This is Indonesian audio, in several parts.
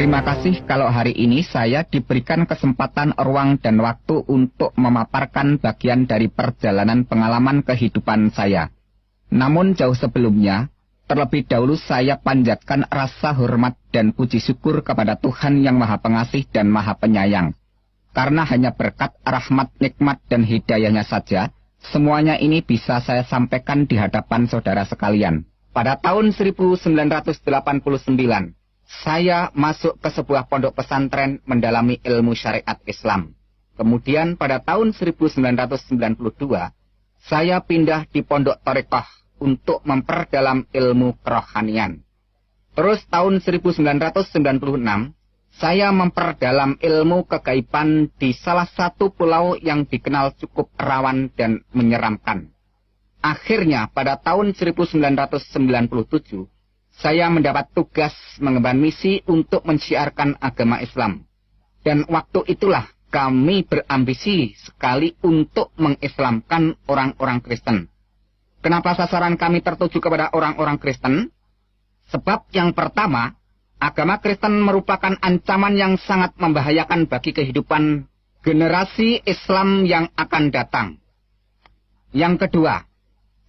Terima kasih kalau hari ini saya diberikan kesempatan, ruang, dan waktu untuk memaparkan bagian dari perjalanan pengalaman kehidupan saya. Namun jauh sebelumnya, terlebih dahulu saya panjatkan rasa hormat dan puji syukur kepada Tuhan yang Maha Pengasih dan Maha Penyayang. Karena hanya berkat rahmat, nikmat, dan hidayahnya saja, semuanya ini bisa saya sampaikan di hadapan saudara sekalian. Pada tahun 1989, saya masuk ke sebuah pondok pesantren mendalami ilmu syariat Islam. Kemudian pada tahun 1992, saya pindah di pondok Thariqah untuk memperdalam ilmu kerohanian. Terus tahun 1996, saya memperdalam ilmu kegaiban di salah satu pulau yang dikenal cukup rawan dan menyeramkan. Akhirnya pada tahun 1997, saya mendapat tugas mengemban misi untuk mensiarkan agama Islam. Dan waktu itulah kami berambisi sekali untuk mengislamkan orang-orang Kristen. Kenapa sasaran kami tertuju kepada orang-orang Kristen? Sebab yang pertama, agama Kristen merupakan ancaman yang sangat membahayakan bagi kehidupan generasi Islam yang akan datang. Yang kedua,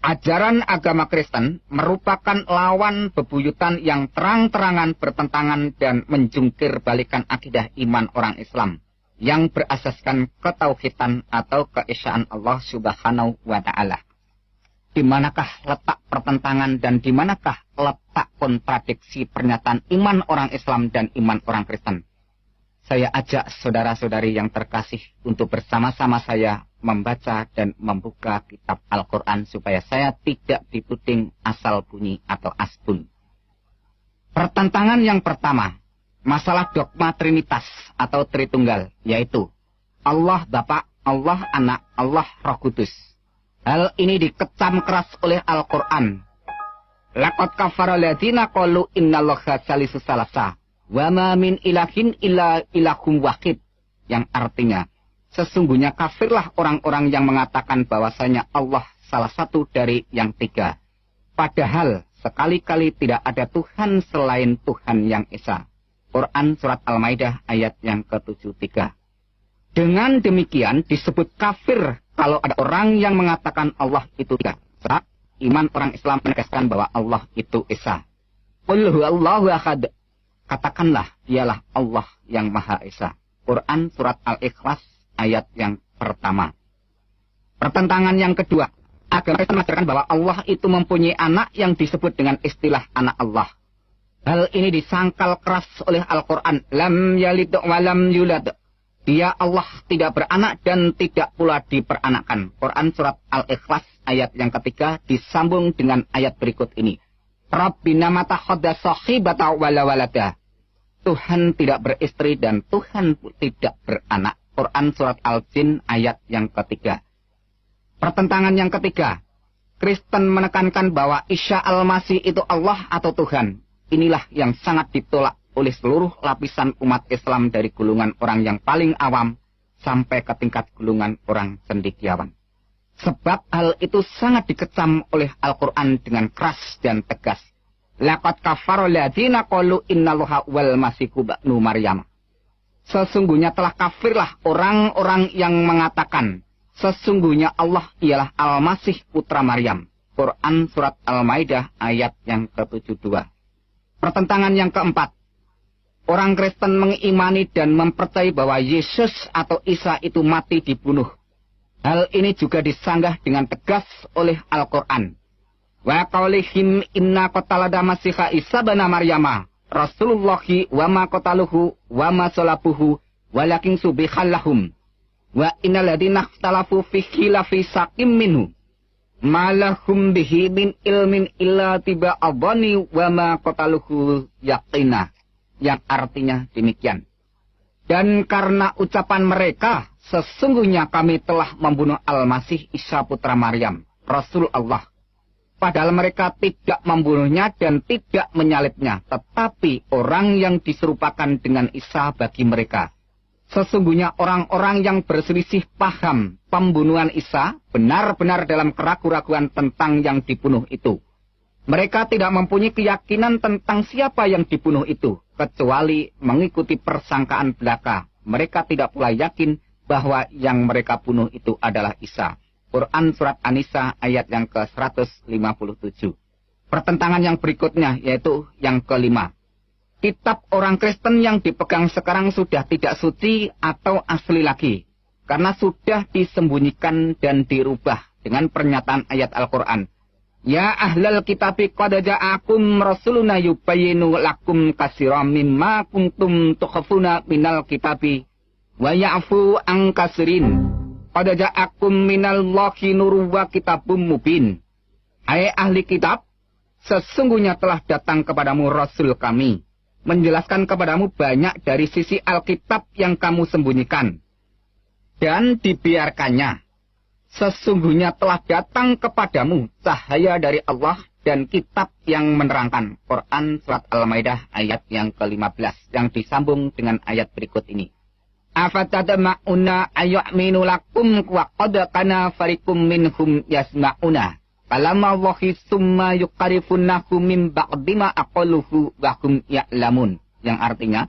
ajaran agama Kristen merupakan lawan bebuyutan yang terang-terangan bertentangan dan menjungkir balikan akidah iman orang Islam yang berasaskan ketauhidan atau keesaan Allah Subhanahu wa Ta'ala. Di manakah letak pertentangan dan di manakah letak kontradiksi pernyataan iman orang Islam dan iman orang Kristen? Saya ajak saudara-saudari yang terkasih untuk bersama-sama saya membaca dan membuka kitab Al-Quran supaya saya tidak dituding asal bunyi atau asbun. Pertentangan yang pertama, masalah dogma Trinitas atau Tritunggal, yaitu Allah Bapa, Allah Anak, Allah Roh Kudus. Hal ini dikecam keras oleh Al-Quran. Laqad kafara alladziina qalu innallaha salisu salasa wa ma min ilahin illa ilahum wahid, yang artinya sesungguhnya kafirlah orang-orang yang mengatakan bahwasanya Allah salah satu dari yang tiga. Padahal sekali-kali tidak ada Tuhan selain Tuhan yang Esa. Quran Surat Al-Maidah ayat yang ke-73. Dengan demikian disebut kafir kalau ada orang yang mengatakan Allah itu tiga. Sebab iman orang Islam menegaskan bahwa Allah itu Esa. Qul huwallahu ahad. Katakanlah dialah Allah yang Maha Esa. Quran Surat Al-Ikhlas ayat yang pertama. Pertentangan yang kedua, agama Kristen mengajarkan bahwa Allah itu mempunyai anak yang disebut dengan istilah anak Allah. Hal ini disangkal keras oleh Al-Quran. Lam yalid wa lam yulad. Dia Allah tidak beranak dan tidak pula diperanakan. Quran Surat Al-Ikhlas ayat yang ketiga disambung dengan ayat berikut ini. Rabbina matakhadda sahibata wala walada. Tuhan tidak beristri dan Tuhan tidak beranak. Quran Surat Al-Jin ayat yang ketiga. Pertentangan yang ketiga, Kristen menekankan bahwa Isa Al-Masih itu Allah atau Tuhan. Inilah yang sangat ditolak oleh seluruh lapisan umat Islam dari golongan orang yang paling awam sampai ke tingkat golongan orang cendekiawan. Sebab hal itu sangat dikecam oleh Al-Quran dengan keras dan tegas. Laqad kafara alladziina qalu innallaha wal masihu ibnu Maryam. Sesungguhnya telah kafirlah orang-orang yang mengatakan sesungguhnya Allah ialah Al-Masih putra Maryam. Quran Surat Al-Maidah ayat yang ke-72. Pertentangan yang keempat, orang Kristen mengimani dan mempercayai bahwa Yesus atau Isa itu mati dibunuh. Hal ini juga disanggah dengan tegas oleh Al-Quran. Wa qaulihim inna qatalada masiha Isa bana Maryama Rasulullahi wa ma qataluhu wa ma salabuhu walakin subihal lahum wa innal ladzina ikhtalafu fihi lafi saqim minhu malahum bihi min ilmin illa tiba adhani wa ma qataluhu yaqina, yang artinya demikian. Dan karena ucapan mereka, sesungguhnya kami telah membunuh Al-Masih Isa putra Maryam, Rasul Allah. Padahal mereka tidak membunuhnya dan tidak menyalibnya, tetapi orang yang diserupakan dengan Isa bagi mereka. Sesungguhnya orang-orang yang berselisih paham pembunuhan Isa benar-benar dalam keraguan-raguan tentang yang dibunuh itu. Mereka tidak mempunyai keyakinan tentang siapa yang dibunuh itu, kecuali mengikuti persangkaan belaka. Mereka tidak pula yakin bahwa yang mereka bunuh itu adalah Isa. Quran Surat An-Nisa ayat yang ke-157. Pertentangan yang berikutnya yaitu yang kelima. Kitab orang Kristen yang dipegang sekarang sudah tidak suci atau asli lagi. Karena sudah disembunyikan dan dirubah dengan pernyataan ayat Al-Quran. Ya ahlal kitabi qad ja'akum rasuluna yubayyinu lakum katsiran mimma kuntum tukhfuna minal kitabi wa ya'fu an katsirin. Qad ja'akum minallahi nurun wa kitabum mubin. Hai ahli kitab, sesungguhnya telah datang kepadamu rasul kami, menjelaskan kepadamu banyak dari sisi Alkitab yang kamu sembunyikan dan dibiarkannya. Sesungguhnya telah datang kepadamu cahaya dari Allah dan kitab yang menerangkan. Quran Surat Al-Maidah ayat yang ke-15 yang disambung dengan ayat berikut ini. Afatadma'una ayyaminu lakum wa qad kana fariqum minhum yasma'una. Kalamma wahi summa yuqarifunahu min ba'dima aqaluhu wa hum ya'lamun. Yang artinya,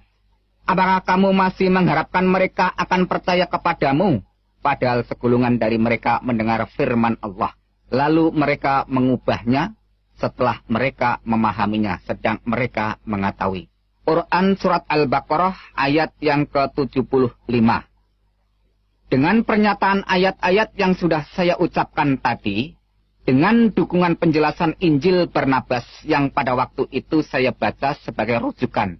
apakah kamu masih mengharapkan mereka akan percaya kepadamu? Padahal segolongan dari mereka mendengar firman Allah. Lalu mereka mengubahnya setelah mereka memahaminya, sedang mereka mengetahui. Quran Surat Al-Baqarah ayat yang ke-75. Dengan pernyataan ayat-ayat yang sudah saya ucapkan tadi, dengan dukungan penjelasan Injil Barnabas yang pada waktu itu saya baca sebagai rujukan,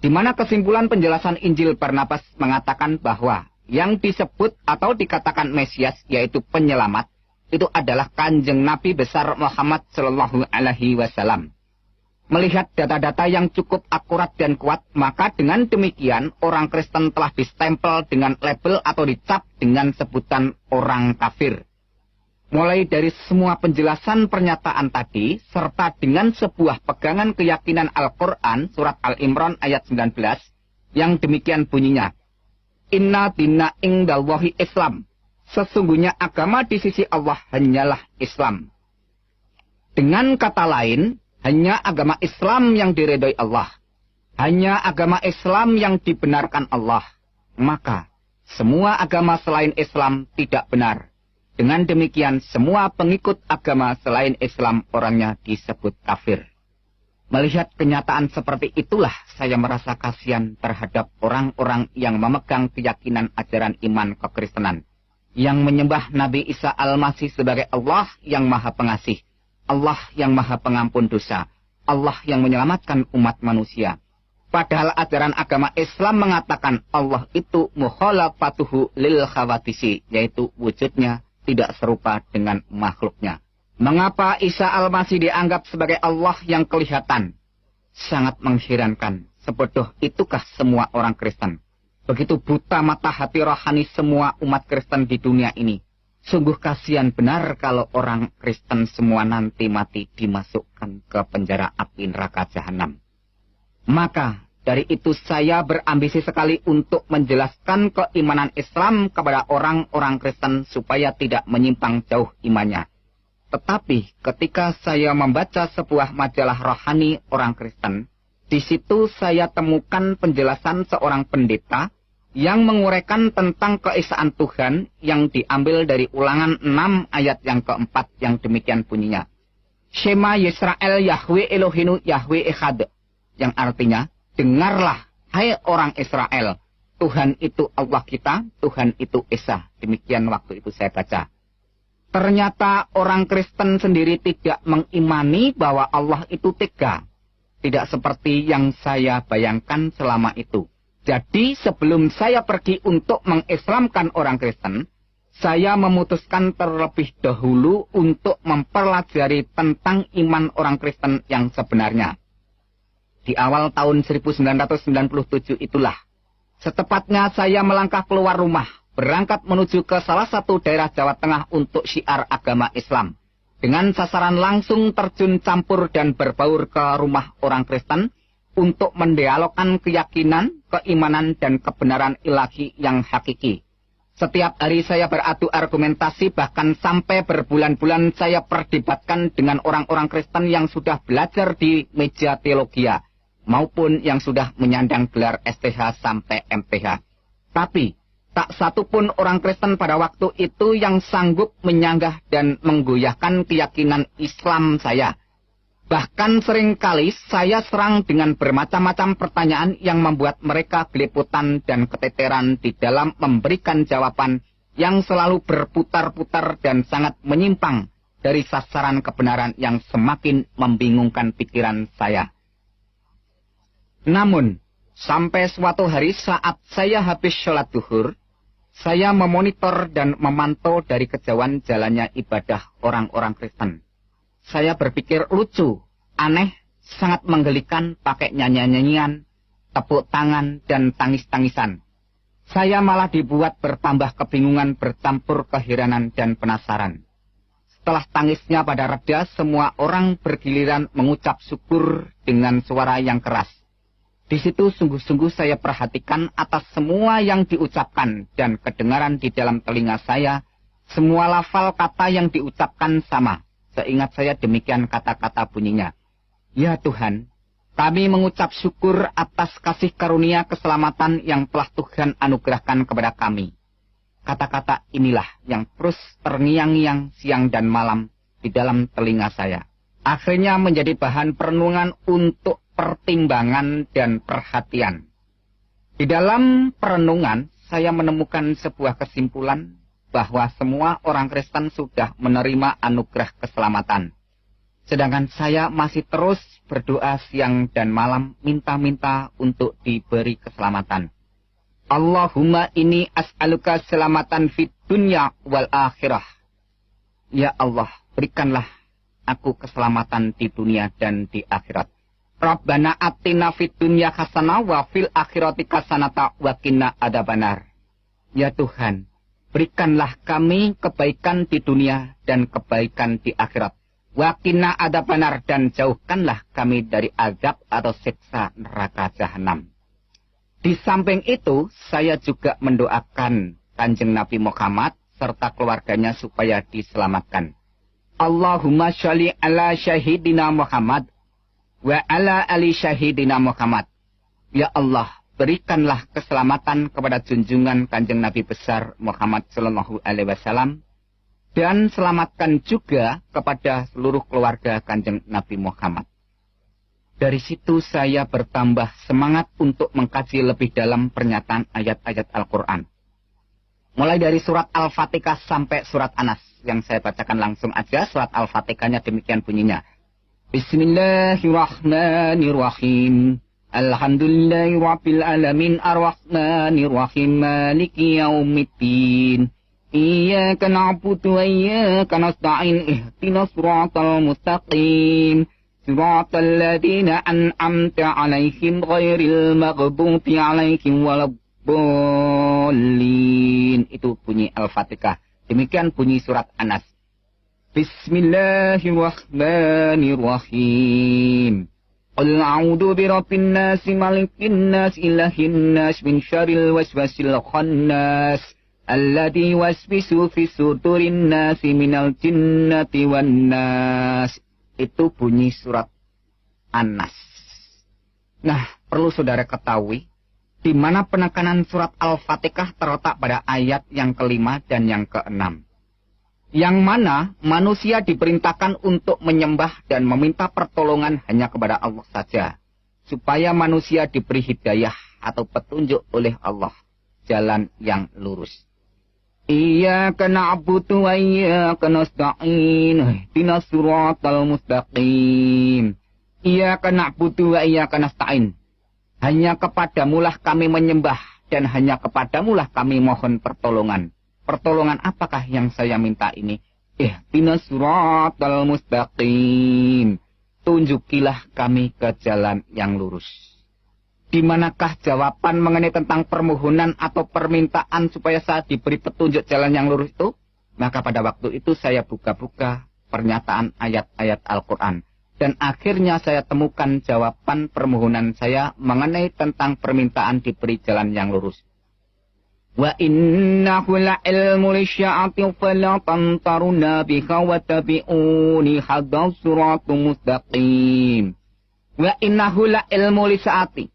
di mana kesimpulan penjelasan Injil Barnabas mengatakan bahwa yang disebut atau dikatakan Mesias, yaitu penyelamat, itu adalah Kanjeng Nabi besar Muhammad Shallallahu Alaihi Wasallam. Melihat data-data yang cukup akurat dan kuat, maka dengan demikian orang Kristen telah distempel dengan label atau dicap dengan sebutan orang kafir. Mulai dari semua penjelasan pernyataan tadi, serta dengan sebuah pegangan keyakinan Al-Quran, Surat Al-Imran ayat 19, yang demikian bunyinya. Inna dina ingdallahi Islam. Sesungguhnya agama di sisi Allah hanyalah Islam. Dengan kata lain, hanya agama Islam yang diridhoi Allah. Hanya agama Islam yang dibenarkan Allah. Maka, semua agama selain Islam tidak benar. Dengan demikian, semua pengikut agama selain Islam orangnya disebut kafir. Melihat kenyataan seperti itulah saya merasa kasihan terhadap orang-orang yang memegang keyakinan ajaran iman kekristenan, yang menyembah Nabi Isa Al-Masih sebagai Allah yang Maha Pengasih, Allah yang Maha Pengampun dosa, Allah yang menyelamatkan umat manusia. Padahal ajaran agama Islam mengatakan Allah itu mukhalafatuhu lil khawadisi, yaitu wujudnya tidak serupa dengan makhluknya. Mengapa Isa Al-Masih dianggap sebagai Allah yang kelihatan? Sangat mengherankan. Sebodoh itukah semua orang Kristen? Begitu buta mata hati rohani semua umat Kristen di dunia ini. Sungguh kasihan benar kalau orang Kristen semua nanti mati dimasukkan ke penjara api neraka jahanam. Maka dari itu saya berambisi sekali untuk menjelaskan keimanan Islam kepada orang-orang Kristen supaya tidak menyimpang jauh imannya. Tetapi ketika saya membaca sebuah majalah rohani orang Kristen, di situ saya temukan penjelasan seorang pendeta yang menguraikan tentang keesaan Tuhan yang diambil dari Ulangan 6 ayat yang keempat yang demikian bunyinya. Shema Yisrael Yahweh Elohinu Yahweh Echad. Yang artinya, dengarlah hai orang Israel, Tuhan itu Allah kita, Tuhan itu Esa. Demikian waktu itu saya baca. Ternyata orang Kristen sendiri tidak mengimani bahwa Allah itu tiga. Tidak seperti yang saya bayangkan selama itu. Jadi sebelum saya pergi untuk mengislamkan orang Kristen, saya memutuskan terlebih dahulu untuk mempelajari tentang iman orang Kristen yang sebenarnya. Di awal tahun 1997 itulah, setepatnya saya melangkah keluar rumah, berangkat menuju ke salah satu daerah Jawa Tengah untuk syiar agama Islam. Dengan sasaran langsung terjun campur dan berbaur ke rumah orang Kristen untuk mendialogkan keyakinan, keimanan, dan kebenaran ilahi yang hakiki. Setiap hari saya beradu argumentasi, bahkan sampai berbulan-bulan saya perdebatkan dengan orang-orang Kristen yang sudah belajar di meja teologia, maupun yang sudah menyandang gelar STH sampai MPH. Tapi, tak satu pun orang Kristen pada waktu itu yang sanggup menyanggah dan menggoyahkan keyakinan Islam saya. Bahkan seringkali saya serang dengan bermacam-macam pertanyaan yang membuat mereka gelepotan dan keteteran di dalam memberikan jawaban yang selalu berputar-putar dan sangat menyimpang dari sasaran kebenaran yang semakin membingungkan pikiran saya. Namun, sampai suatu hari saat saya habis sholat duhur, saya memonitor dan memantau dari kejauhan jalannya ibadah orang-orang Kristen. Saya berpikir lucu, aneh, sangat menggelikan pakai nyanyian-nyanyian, tepuk tangan, dan tangis-tangisan. Saya malah dibuat bertambah kebingungan bercampur keheranan dan penasaran. Setelah tangisnya pada reda, semua orang bergiliran mengucap syukur dengan suara yang keras. Di situ sungguh-sungguh saya perhatikan atas semua yang diucapkan dan kedengaran di dalam telinga saya, semua lafal kata yang diucapkan sama. Seingat saya demikian kata-kata bunyinya. Ya Tuhan, kami mengucap syukur atas kasih karunia keselamatan yang telah Tuhan anugerahkan kepada kami. Kata-kata inilah yang terus terngiang-ngiang siang dan malam di dalam telinga saya. Akhirnya menjadi bahan perenungan untuk pertimbangan dan perhatian. Di dalam perenungan, saya menemukan sebuah kesimpulan bahwa semua orang Kristen sudah menerima anugerah keselamatan. Sedangkan saya masih terus berdoa siang dan malam minta-minta untuk diberi keselamatan. Allahumma inni as'aluka selamatan fid dunya wal akhirah. Ya Allah, berikanlah aku keselamatan di dunia dan di akhirat. Rabbana atina fid dunya hasanah wa fil akhirati hasanata wa qina adzabannar. Ya Tuhan, berikanlah kami kebaikan di dunia dan kebaikan di akhirat. Waqina adzabannar, dan jauhkanlah kami dari azab atau siksa neraka jahanam. Di samping itu, saya juga mendoakan Kanjeng Nabi Muhammad serta keluarganya supaya diselamatkan. Allahumma sholli ala syahidina Muhammad wa ala ali syahidina Muhammad. Ya Allah, berikanlah keselamatan kepada junjungan Kanjeng Nabi besar Muhammad Sallallahu Alaihi Wasallam, dan selamatkan juga kepada seluruh keluarga Kanjeng Nabi Muhammad. Dari situ saya bertambah semangat untuk mengkaji lebih dalam pernyataan ayat-ayat Al-Quran. Mulai dari surat Al-Fatihah sampai surat Anas, yang saya bacakan langsung aja. Surat Al-Fatihahnya demikian bunyinya. Bismillahirrahmanirrahim. Alhamdulillahi rabbil alamin arrahmanir rahim maliki yaumiddin. Iyyaka na'budu wa iyyaka nasta'in ihdinas siratal mustaqim. Siratal ladzina an'amta 'alaihim ghairil maghdubi 'alaihim waladdallin. Itu bunyi Al-Fatihah. Demikian bunyi surat Anas. Bismillahirrahmanirrahim. Qul a'udzu birabbin nas malikin nas ilahin nas min syarril waswasil khannas alladzi yuwaswisu fi sudurin nas minal jinnati wan nas. Itu bunyi surat An-Nas. Nah, perlu saudara ketahui di mana penekanan surat Al-Fatihah terletak pada ayat yang kelima dan yang keenam. Yang mana manusia diperintahkan untuk menyembah dan meminta pertolongan hanya kepada Allah saja. Supaya manusia diberi hidayah atau petunjuk oleh Allah. Jalan yang lurus. Iyyaka na'budu wa iyyaka nasta'in. Ihdinas siratal mustaqim. Iyyaka na'budu wa iyyaka nasta'in. Hanya kepadamulah kami menyembah dan hanya kepadamulah kami mohon pertolongan. Pertolongan apakah yang saya minta ini? Ihdinas siratal mustaqim. Tunjukilah kami ke jalan yang lurus. Di manakah jawaban mengenai tentang permohonan atau permintaan supaya saya diberi petunjuk jalan yang lurus itu? Maka pada waktu itu saya buka-buka pernyataan ayat-ayat Al-Quran. Dan akhirnya saya temukan jawaban permohonan saya mengenai tentang permintaan diberi jalan yang lurus. Wa innahu la'ilmu lisya'ati fala tamtaruna biha wa tabi'uni hadha siratum mustaqim. Wa innahu la'ilmu lisya'ati.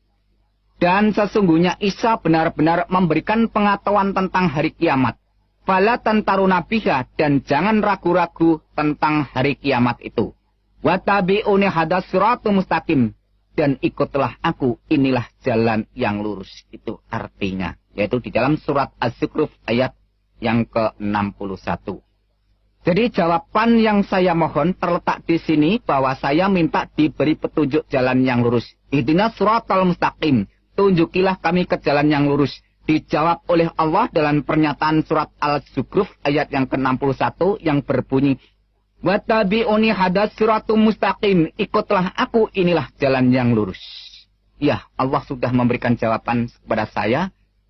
Dan sesungguhnya Isa benar-benar memberikan pengetahuan tentang hari kiamat. Fala tantaruna biha, dan jangan ragu-ragu tentang hari kiamat itu. Wa tabi'uni hadha siratum mustaqim. Dan ikutlah aku, inilah jalan yang lurus. Itu artinya. Yaitu di dalam surat Az-Zukhruf ayat yang ke-61. Jadi jawaban yang saya mohon terletak di sini bahwa saya minta diberi petunjuk jalan yang lurus. Ihdinas siratal mustaqim. Tunjukilah kami ke jalan yang lurus. Dijawab oleh Allah dalam pernyataan surat Al-Zukhruf ayat yang ke-61 yang berbunyi, Wattabi'uni hadas siratum mustaqim. Ikutlah aku, inilah jalan yang lurus. Ya, Allah sudah memberikan jawaban kepada saya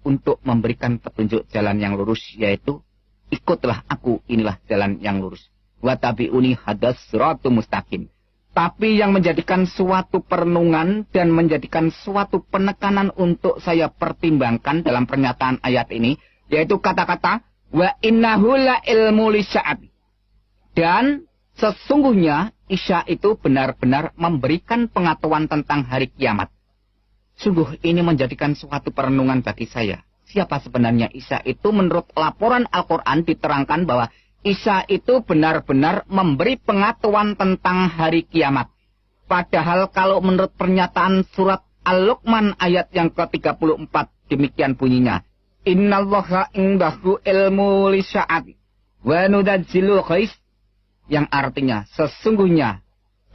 untuk memberikan petunjuk jalan yang lurus, yaitu ikutlah aku, inilah jalan yang lurus. Wattabi'uni hadas siratum mustaqim. Tapi yang menjadikan suatu perenungan dan menjadikan suatu penekanan untuk saya pertimbangkan dalam pernyataan ayat ini, yaitu kata-kata wa innahu la ilmu lisya'ab. Dan sesungguhnya Isa itu benar-benar memberikan pengetahuan tentang hari kiamat. Sungguh ini menjadikan suatu perenungan bagi saya. Siapa sebenarnya Isa itu? Menurut laporan Al-Quran diterangkan bahwa Isa itu benar-benar memberi pengetahuan tentang hari kiamat. Padahal kalau menurut pernyataan surat Al-Luqman ayat yang ke-34 demikian bunyinya. Innallaha indahu ilmu lisya'ati wa nudazzilul ghais, yang artinya sesungguhnya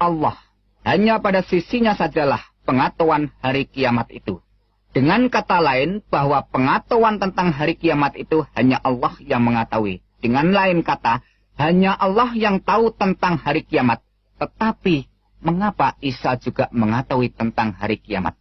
Allah hanya pada sisinya sajalah pengetahuan hari kiamat itu. Dengan kata lain bahwa pengetahuan tentang hari kiamat itu hanya Allah yang mengetahui. Dengan lain kata, hanya Allah yang tahu tentang hari kiamat. Tetapi, mengapa Isa juga mengetahui tentang hari kiamat?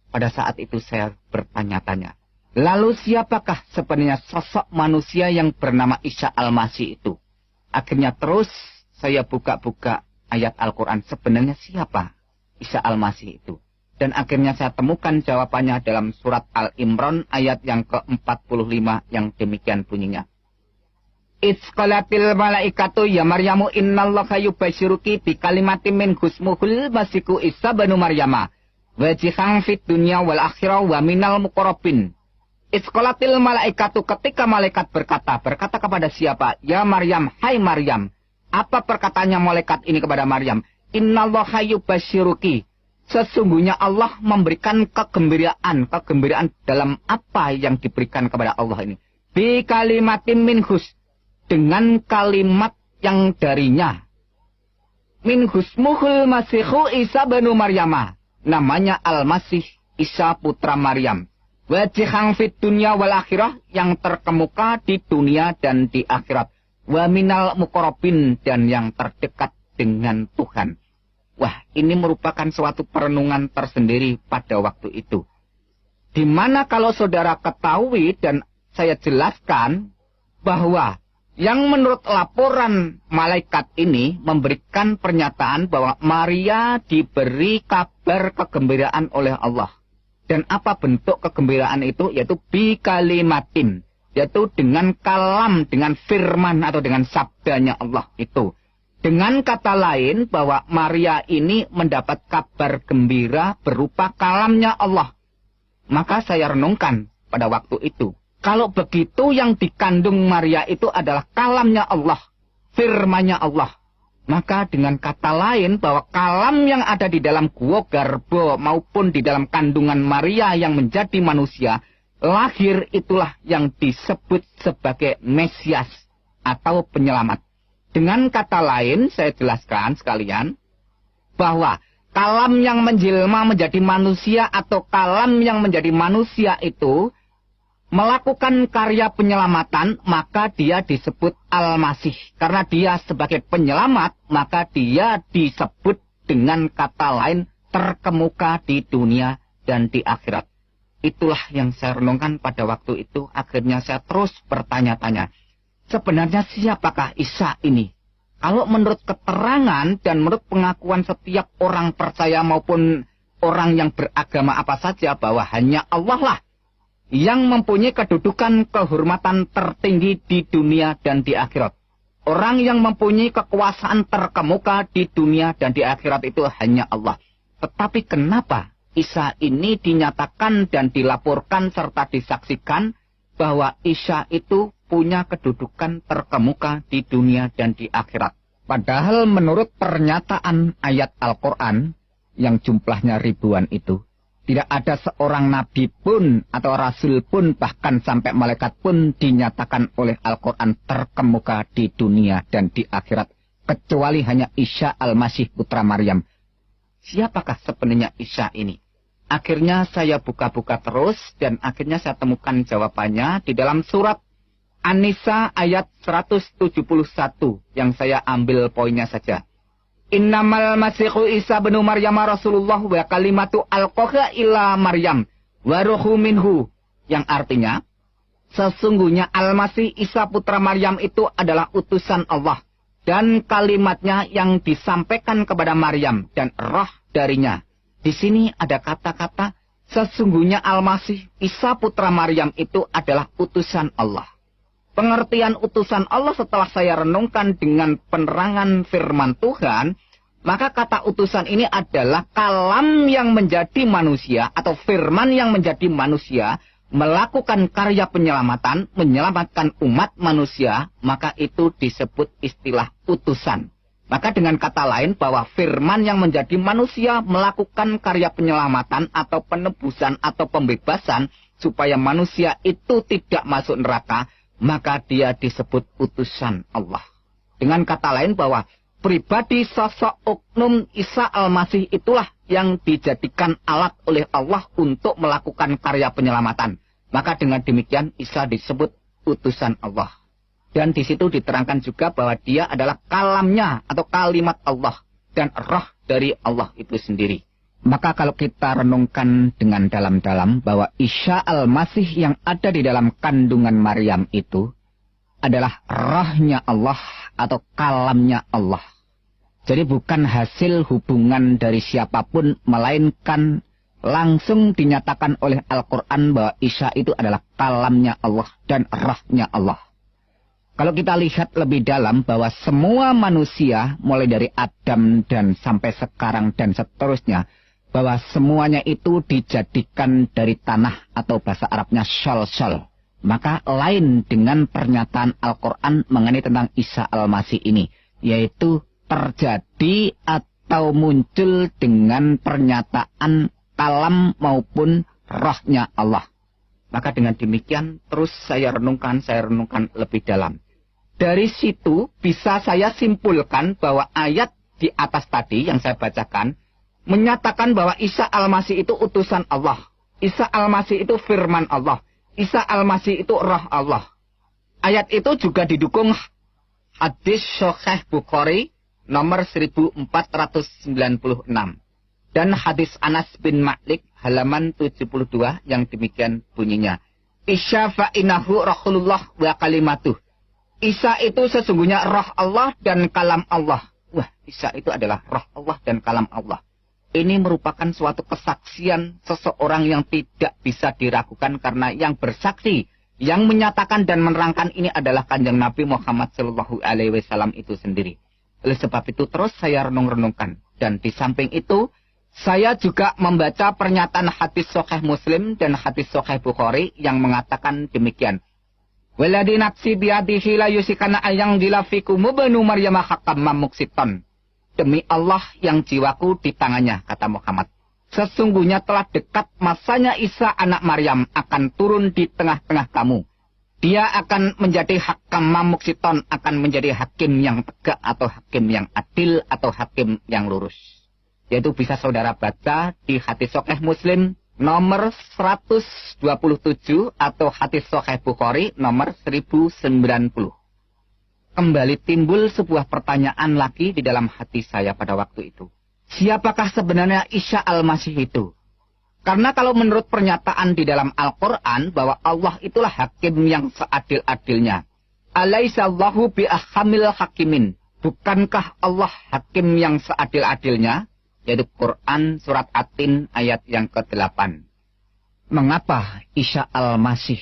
Pada saat itu saya bertanya-tanya. Lalu siapakah sebenarnya sosok manusia yang bernama Isa Al-Masih itu? Akhirnya terus saya buka-buka ayat Al-Quran. Sebenarnya siapa Isa Al-Masih itu? Dan akhirnya saya temukan jawabannya dalam surat Al-Imran ayat yang ke-45 yang demikian bunyinya. Isqalatil malaikatu ya Maryamu innallaha yubasyiruki bi kalimatin min husmuhul masiku Isa banu Maryama wajihan fid dunya wal akhirah wa minal muqarrabin. Isqalatil malaikatu, ketika malaikat berkata kepada siapa? Ya Maryam, hai Maryam. Apa perkataannya malaikat ini kepada Maryam? Innallaha yubasyiruki. Sesungguhnya Allah memberikan kegembiraan dalam apa yang diberikan kepada Allah ini. Bi kalimatin min dengan kalimat yang darinya. Min husmuhul masihu Isa banu Maryama. Namanya Al-Masih Isa putra Maryam. Wajihang fit dunya wal akhirah, yang terkemuka di dunia dan di akhirat. Wa minal muqarrabin, dan yang terdekat dengan Tuhan. Wah, ini merupakan suatu perenungan tersendiri pada waktu itu. Di mana kalau saudara ketahui dan saya jelaskan bahwa yang menurut laporan malaikat ini memberikan pernyataan bahwa Maria diberi kabar kegembiraan oleh Allah. Dan apa bentuk kegembiraan itu? Yaitu bi kalimatin. Yaitu dengan kalam, dengan firman atau dengan sabdanya Allah itu. Dengan kata lain bahwa Maria ini mendapat kabar gembira berupa kalamnya Allah. Maka saya renungkan pada waktu itu. Kalau begitu yang dikandung Maria itu adalah kalamnya Allah, firman-Nya Allah. Maka dengan kata lain bahwa kalam yang ada di dalam gua Garbo maupun di dalam kandungan Maria yang menjadi manusia, lahir itulah yang disebut sebagai Mesias atau penyelamat. Dengan kata lain saya jelaskan sekalian bahwa kalam yang menjelma menjadi manusia atau kalam yang menjadi manusia itu melakukan karya penyelamatan, maka dia disebut Al-Masih. Karena dia sebagai penyelamat, maka dia disebut dengan kata lain terkemuka di dunia dan di akhirat. Itulah yang saya renungkan pada waktu itu. Akhirnya saya terus bertanya-tanya. Sebenarnya siapakah Isa ini? Kalau menurut keterangan dan menurut pengakuan setiap orang percaya maupun orang yang beragama apa saja bahwa hanya Allah lah yang mempunyai kedudukan kehormatan tertinggi di dunia dan di akhirat. Orang yang mempunyai kekuasaan terkemuka di dunia dan di akhirat itu hanya Allah. Tetapi kenapa Isa ini dinyatakan dan dilaporkan serta disaksikan bahwa Isa itu punya kedudukan terkemuka di dunia dan di akhirat? Padahal menurut pernyataan ayat Al-Quran yang jumlahnya ribuan itu, tidak ada seorang nabi pun atau rasul pun bahkan sampai malaikat pun dinyatakan oleh Al-Quran terkemuka di dunia dan di akhirat. Kecuali hanya Isa Al-Masih putra Maryam. Siapakah sebenarnya Isa ini? Akhirnya saya buka-buka terus dan akhirnya saya temukan jawabannya di dalam surat An-Nisa ayat 171 yang saya ambil poinnya saja. Innamal masihu Isa bin Maryam Rasulullah wa kalimatu alqaha ila Maryam wa ruhu minhu, yang artinya sesungguhnya Al-Masih Isa putra Maryam itu adalah utusan Allah dan kalimatnya yang disampaikan kepada Maryam dan roh darinya. Di sini ada kata-kata sesungguhnya Al-Masih Isa putra Maryam itu adalah utusan Allah. Pengertian utusan Allah setelah saya renungkan dengan penerangan firman Tuhan, maka kata utusan ini adalah kalam yang menjadi manusia atau firman yang menjadi manusia, melakukan karya penyelamatan, menyelamatkan umat manusia, maka itu disebut istilah utusan. Maka dengan kata lain bahwa firman yang menjadi manusia melakukan karya penyelamatan atau penebusan atau pembebasan supaya manusia itu tidak masuk neraka, maka dia disebut utusan Allah. Dengan kata lain bahwa pribadi sosok oknum Isa Al-Masih itulah yang dijadikan alat oleh Allah untuk melakukan karya penyelamatan. Maka dengan demikian Isa disebut utusan Allah. Dan di situ diterangkan juga bahwa dia adalah kalamnya atau kalimat Allah dan roh dari Allah itu sendiri. Maka kalau kita renungkan dengan dalam-dalam bahwa Isa Al-Masih yang ada di dalam kandungan Maryam itu adalah rohnya Allah atau kalamnya Allah. Jadi bukan hasil hubungan dari siapapun, melainkan langsung dinyatakan oleh Al-Quran bahwa Isa itu adalah kalamnya Allah dan rohnya Allah. Kalau kita lihat lebih dalam bahwa semua manusia mulai dari Adam dan sampai sekarang dan seterusnya, bahwa semuanya itu dijadikan dari tanah atau bahasa Arabnya syol-syol. Maka lain dengan pernyataan Al-Quran mengenai tentang Isa Al-Masih ini, yaitu terjadi atau muncul dengan pernyataan kalam maupun rohnya Allah. Maka dengan demikian terus saya renungkan lebih dalam. Dari situ bisa saya simpulkan bahwa ayat di atas tadi yang saya bacakan menyatakan bahwa Isa Al-Masih itu utusan Allah. Isa Al-Masih itu firman Allah. Isa Al-Masih itu roh Allah. Ayat itu juga didukung hadis Sahih Bukhari nomor 1496. Dan hadis Anas bin Malik halaman 72 yang demikian bunyinya. Isa fa'inahu Rasulullah wa kalimatuh. Isa itu sesungguhnya roh Allah dan kalam Allah. Wah, Isa itu adalah roh Allah dan kalam Allah. Ini merupakan suatu kesaksian seseorang yang tidak bisa diragukan karena yang bersaksi, yang menyatakan dan menerangkan ini adalah Kanjeng Nabi Muhammad SAW itu sendiri. Oleh sebab itu terus saya renung-renungkan. Dan di samping itu, saya juga membaca pernyataan hadis Sahih Muslim dan hadis Sahih Bukhari yang mengatakan demikian. Waladi nafsi biadihi la yusikana ayang dilafikum mubanu Maryam hakam mamuksiton. Demi Allah yang jiwaku di tangannya, kata Muhammad. Sesungguhnya telah dekat masanya Isa anak Maryam akan turun di tengah-tengah kamu. Dia akan menjadi hakam mamuksiton, akan menjadi hakim yang tegak atau hakim yang adil atau hakim yang lurus. Yaitu bisa saudara baca di hadis Sahih Muslim nomor 127 atau hadis Sahih Bukhari nomor 1090. Kembali timbul sebuah pertanyaan lagi di dalam hati saya pada waktu itu. Siapakah sebenarnya Isa Al-Masih itu? Karena kalau menurut pernyataan di dalam Al-Quran bahwa Allah itulah hakim yang seadil-adilnya. Alaihissallahu bi'ahamil hakimin. Bukankah Allah hakim yang seadil-adilnya? Yaitu Quran surat At-Tin ayat yang ke-8. Mengapa Isa Al-Masih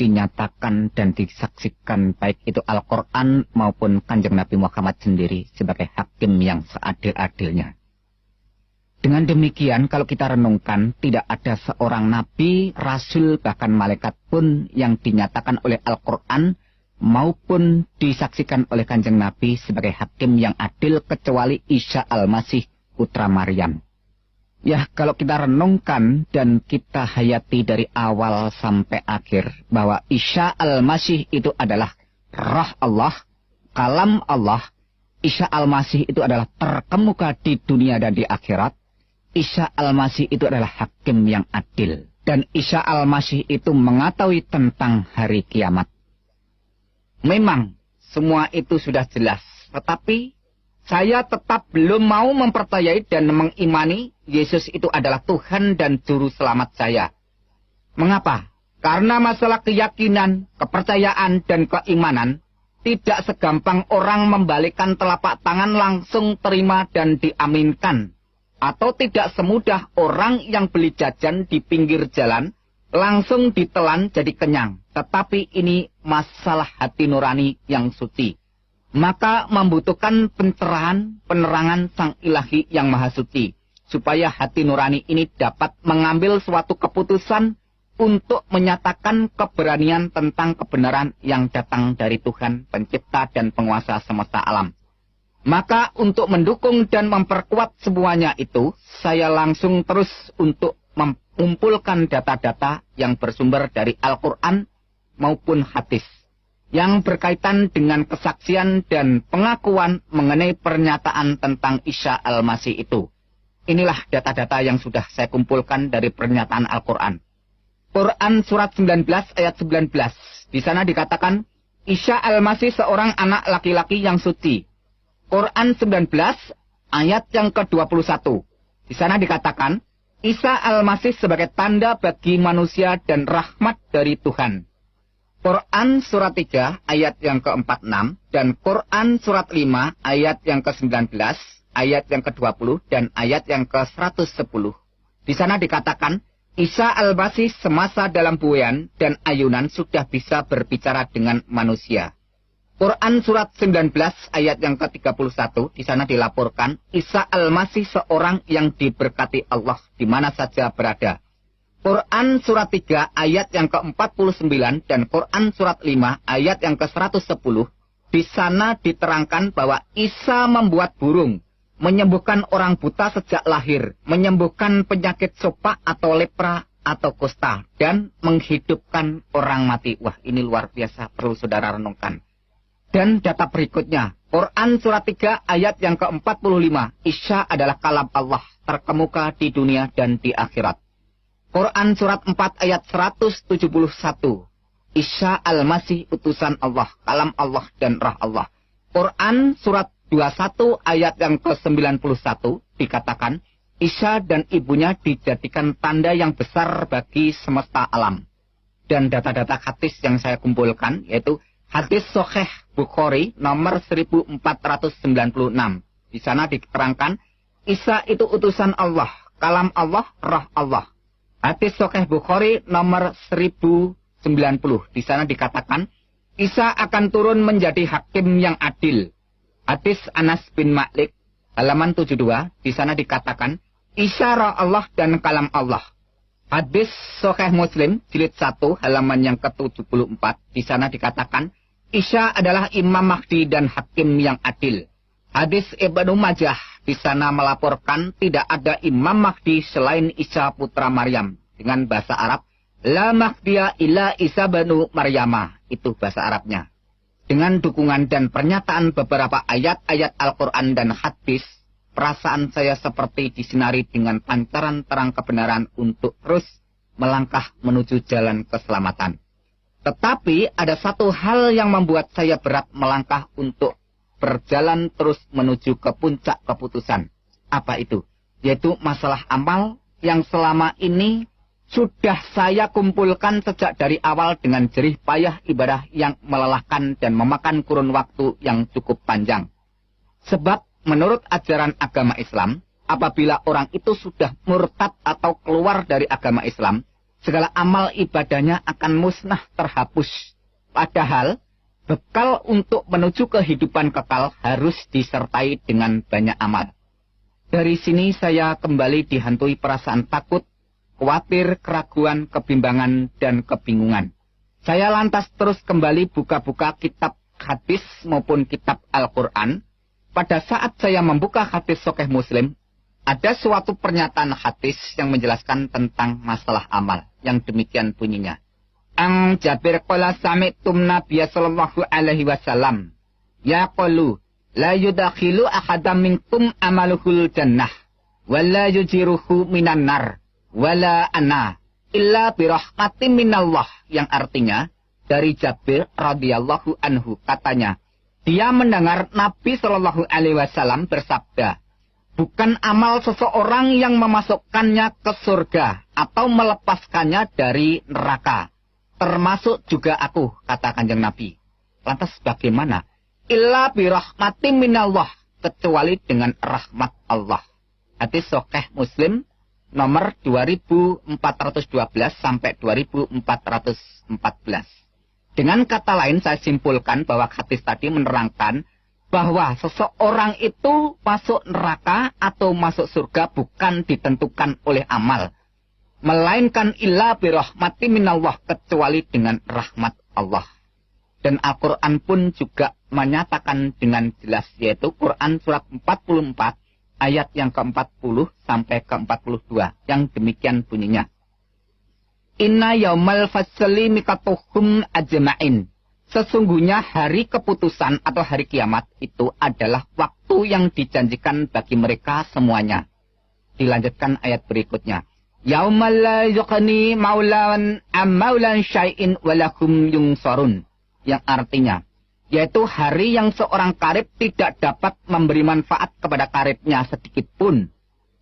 dinyatakan dan disaksikan baik itu Al-Quran maupun Kanjeng Nabi Muhammad sendiri sebagai hakim yang seadil-adilnya? Dengan demikian, kalau kita renungkan, tidak ada seorang nabi, rasul, bahkan malaikat pun yang dinyatakan oleh Al-Quran maupun disaksikan oleh Kanjeng Nabi sebagai hakim yang adil kecuali Isa Al-Masih putra Maryam. Ya, kalau kita renungkan dan kita hayati dari awal sampai akhir bahwa Isa Al-Masih itu adalah Roh Allah, Kalam Allah. Isa Al-Masih itu adalah terkemuka di dunia dan di akhirat. Isa Al-Masih itu adalah hakim yang adil. Dan Isa Al-Masih itu mengetahui tentang hari kiamat. Memang semua itu sudah jelas. Tetapi saya tetap belum mau mempercayai dan mengimani Yesus itu adalah Tuhan dan Juru Selamat saya. Mengapa? Karena masalah keyakinan, kepercayaan, dan keimanan tidak segampang orang membalikkan telapak tangan langsung terima dan diaminkan. Atau tidak semudah orang yang beli jajan di pinggir jalan langsung ditelan jadi kenyang. Tetapi ini masalah hati nurani yang suci. Maka membutuhkan pencerahan, penerangan Sang Ilahi yang Maha Suci. Supaya hati nurani ini dapat mengambil suatu keputusan untuk menyatakan keberanian tentang kebenaran yang datang dari Tuhan, pencipta dan penguasa semesta alam. Maka untuk mendukung dan memperkuat semuanya itu, saya langsung terus untuk mengumpulkan data-data yang bersumber dari Al-Quran maupun hadis, yang berkaitan dengan kesaksian dan pengakuan mengenai pernyataan tentang Isa Al-Masih itu. Inilah data-data yang sudah saya kumpulkan dari pernyataan Al-Quran. Quran surat 19 ayat 19. Di sana dikatakan, Isa Al-Masih seorang anak laki-laki yang suci. Quran 19 ayat yang ke-21. Di sana dikatakan, Isa Al-Masih sebagai tanda bagi manusia dan rahmat dari Tuhan. Quran surat 3 ayat yang ke-46 dan Quran surat 5 ayat yang ke-19, ayat yang ke-20 dan ayat yang ke-110. Di sana dikatakan, Isa Al-Masih semasa dalam buayan dan ayunan sudah bisa berbicara dengan manusia. Quran surat 19 ayat yang ke-31, di sana dilaporkan Isa Al-Masih seorang yang diberkati Allah di mana saja berada. Quran surat 3 ayat yang ke-49 dan Quran surat 5 ayat yang ke-110, di sana diterangkan bahwa Isa membuat burung, menyembuhkan orang buta sejak lahir, menyembuhkan penyakit sopak atau lepra atau kusta, dan menghidupkan orang mati. Wah, ini luar biasa, perlu saudara renungkan. Dan data berikutnya, Quran surat 3 ayat yang ke-45, Isa adalah kalam Allah, terkemuka di dunia dan di akhirat. Quran surat 4 ayat 171, Isa Al-Masih utusan Allah, kalam Allah dan roh Allah. Quran surat 21 ayat yang ke-91 dikatakan, Isa dan ibunya dijadikan tanda yang besar bagi semesta alam. Dan data-data hadis yang saya kumpulkan, yaitu hadis Sahih Bukhari nomor 1496. Di sana diterangkan, Isa itu utusan Allah, kalam Allah, roh Allah. Hadis Sahih Bukhari nomor 1090. Di sana dikatakan, Isa akan turun menjadi hakim yang adil. Hadis Anas bin Malik, halaman 72. Di sana dikatakan, Isa roh Allah dan kalam Allah. Hadis Sahih Muslim, jilid 1, halaman yang ke-74. Di sana dikatakan, Isa adalah Imam Mahdi dan hakim yang adil. Hadis Ibnu Majah di sana melaporkan tidak ada Imam Mahdi selain Isa putra Maryam. Dengan bahasa Arab, La Mahdiya illa Isa banu Maryama. Itu bahasa Arabnya. Dengan dukungan dan pernyataan beberapa ayat-ayat Al-Quran dan hadis, perasaan saya seperti disinari dengan pancaran terang kebenaran untuk terus melangkah menuju jalan keselamatan. Tetapi ada satu hal yang membuat saya berat melangkah untuk berjalan terus menuju ke puncak keputusan. Apa itu? Yaitu masalah amal yang selama ini sudah saya kumpulkan sejak dari awal dengan jerih payah ibadah yang melelahkan dan memakan kurun waktu yang cukup panjang. Sebab menurut ajaran agama Islam, apabila orang itu sudah murtad atau keluar dari agama Islam, segala amal ibadahnya akan musnah terhapus. Padahal, bekal untuk menuju kehidupan kekal harus disertai dengan banyak amal. Dari sini saya kembali dihantui perasaan takut, khawatir, keraguan, kebimbangan, dan kebingungan. Saya lantas terus kembali buka-buka kitab hadis maupun kitab Al-Quran. Pada saat saya membuka hadis Sahih Muslim, ada suatu pernyataan hadis yang menjelaskan tentang masalah amal. Yang demikian bunyinya. Ang Jabir qala sami'tum Nabiya sallallahu alaihi wasallam yaqulu la yudakhilu ahadam minkum amaluhul jannah wala yujiruhu minan nar wala ana illa birahmatin minallah, yang artinya dari Jabir radhiyallahu anhu katanya, dia mendengar Nabi sallallahu alaihi wasallam bersabda, bukan amal seseorang yang memasukkannya ke surga atau melepaskannya dari neraka, termasuk juga aku, kata Kanjeng Nabi. Lantas bagaimana? Illa birahmatin minallah, kecuali dengan rahmat Allah. Hadis Sahih Muslim nomor 2412 sampai 2414. Dengan kata lain saya simpulkan bahwa hadis tadi menerangkan bahwa seseorang itu masuk neraka atau masuk surga bukan ditentukan oleh amal, melainkan illa birahmati minallah, kecuali dengan rahmat Allah. Dan Al-Quran pun juga menyatakan dengan jelas, yaitu Quran surat 44 ayat yang ke-40 sampai ke-42 yang demikian bunyinya. Inna yaumal fasli mikatuhum ajma'in. Sesungguhnya hari keputusan atau hari kiamat itu adalah waktu yang dijanjikan bagi mereka semuanya. Dilanjutkan ayat berikutnya. Yaumal la yuqni maulan am maulan syai'in walahum yungsarun. Yang artinya, yaitu hari yang seorang karib tidak dapat memberi manfaat kepada karibnya sedikit pun.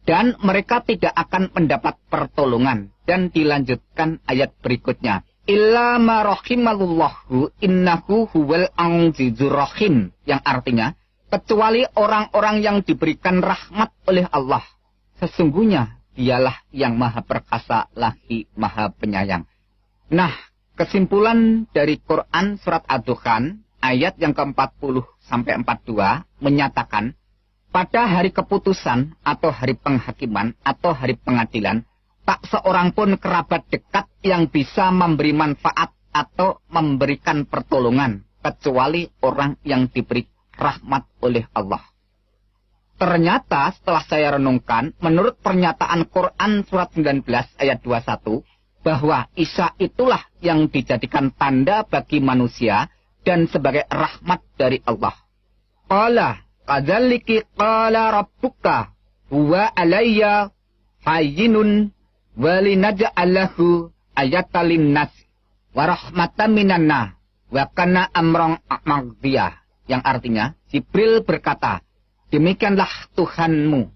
Dan mereka tidak akan mendapat pertolongan. Dan dilanjutkan ayat berikutnya. Illa ma rahimallahu innahu huwal azizur rahim. Yang artinya, kecuali orang-orang yang diberikan rahmat oleh Allah. Sesungguhnya dialah yang maha perkasa lagi maha penyayang. Nah, kesimpulan dari Quran surat Ad-Dukhan ayat yang ke-40 sampai 42 menyatakan pada hari keputusan atau hari penghakiman atau hari pengadilan, tak seorang pun kerabat dekat yang bisa memberi manfaat atau memberikan pertolongan kecuali orang yang diberi rahmat oleh Allah. Ternyata setelah saya renungkan, menurut pernyataan Quran surat 19 ayat 21, bahwa Isa itulah yang dijadikan tanda bagi manusia dan sebagai rahmat dari Allah. Qala kadzalika qala rabbuka huwa alayya hayyinun walinaj'alahu ayatan linnas wa rahmatan minanna wa kana amran maqdiyah. Yang artinya, Jibril berkata, demikianlah Tuhanmu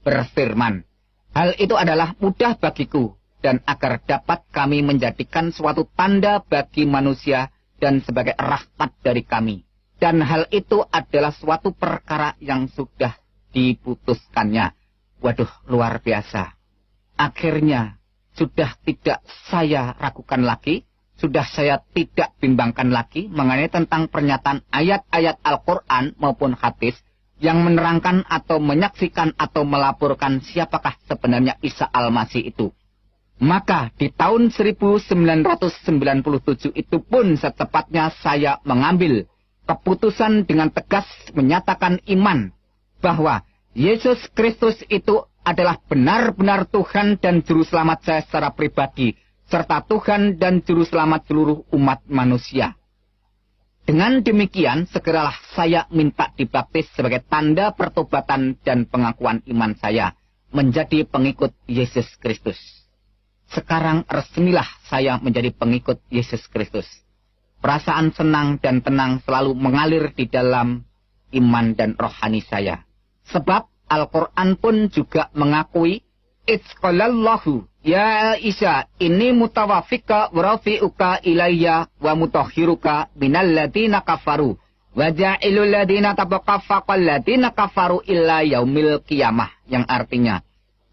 berfirman, hal itu adalah mudah bagiku, dan agar dapat kami menjadikan suatu tanda bagi manusia dan sebagai rahmat dari kami. Dan hal itu adalah suatu perkara yang sudah diputuskannya. Waduh, luar biasa. Akhirnya, sudah tidak saya ragukan lagi, sudah saya tidak bimbangkan lagi mengenai tentang pernyataan ayat-ayat Al-Quran maupun hadis yang menerangkan atau menyaksikan atau melaporkan siapakah sebenarnya Isa Al-Masih itu. Maka di tahun 1997 itu pun setepatnya saya mengambil keputusan dengan tegas menyatakan iman bahwa Yesus Kristus itu adalah benar-benar Tuhan dan Juru Selamat saya secara pribadi, serta Tuhan dan Juru Selamat seluruh umat manusia. Dengan demikian, segeralah saya minta dibaptis sebagai tanda pertobatan dan pengakuan iman saya menjadi pengikut Yesus Kristus. Sekarang resmilah saya menjadi pengikut Yesus Kristus. Perasaan senang dan tenang selalu mengalir di dalam iman dan rohani saya. Sebab Al-Quran pun juga mengakui, Itzqalallahu, ya Isa, ini mutawafika warafi'uka ilayya wa mutahhiruka minal ladina kafaru. Waja'ilul ladina tabaqafaqal ladina kafaru illa yaumil qiyamah. Yang artinya,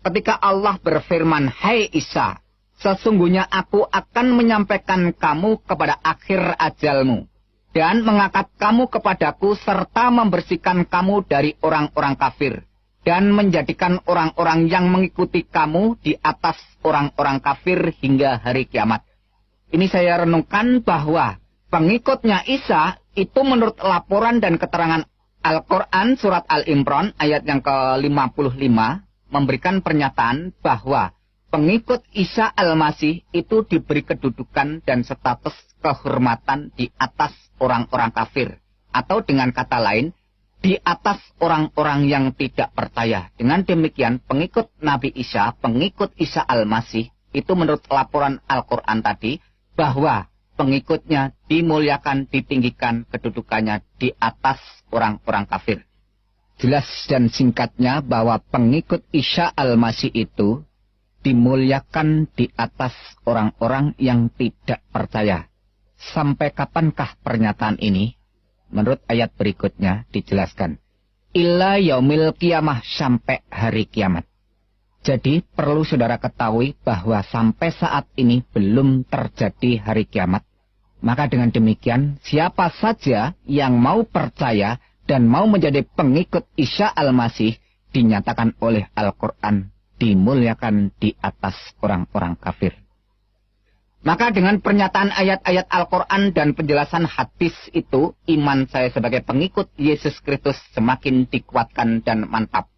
ketika Allah berfirman, hai Isa, Sesungguhnya aku akan menyampaikan kamu kepada akhir ajalmu, dan mengangkat kamu kepadaku serta membersihkan kamu dari orang-orang kafir, dan menjadikan orang-orang yang mengikuti kamu di atas orang-orang kafir hingga hari kiamat. Ini saya renungkan bahwa pengikutnya Isa itu menurut laporan dan keterangan Al-Quran surat Al-Imran ayat yang ke-55 memberikan pernyataan bahwa pengikut Isa Al-Masih itu diberi kedudukan dan status kehormatan di atas orang-orang kafir. Atau dengan kata lain, di atas orang-orang yang tidak percaya. Dengan demikian, pengikut Nabi Isa, pengikut Isa Al-Masih, itu menurut laporan Al-Quran tadi, bahwa pengikutnya dimuliakan, ditinggikan kedudukannya di atas orang-orang kafir. Jelas dan singkatnya bahwa pengikut Isa Al-Masih itu dimuliakan di atas orang-orang yang tidak percaya. Sampai kapankah pernyataan ini? Menurut ayat berikutnya dijelaskan, illa yaumil qiyamah, sampai hari kiamat. Jadi perlu saudara ketahui bahwa sampai saat ini belum terjadi hari kiamat. Maka dengan demikian, siapa saja yang mau percaya dan mau menjadi pengikut Isa Al-Masih dinyatakan oleh Al-Quran dimuliakan di atas orang-orang kafir. Maka dengan pernyataan ayat-ayat Al-Quran dan penjelasan hadis itu, iman saya sebagai pengikut Yesus Kristus semakin dikuatkan dan mantap.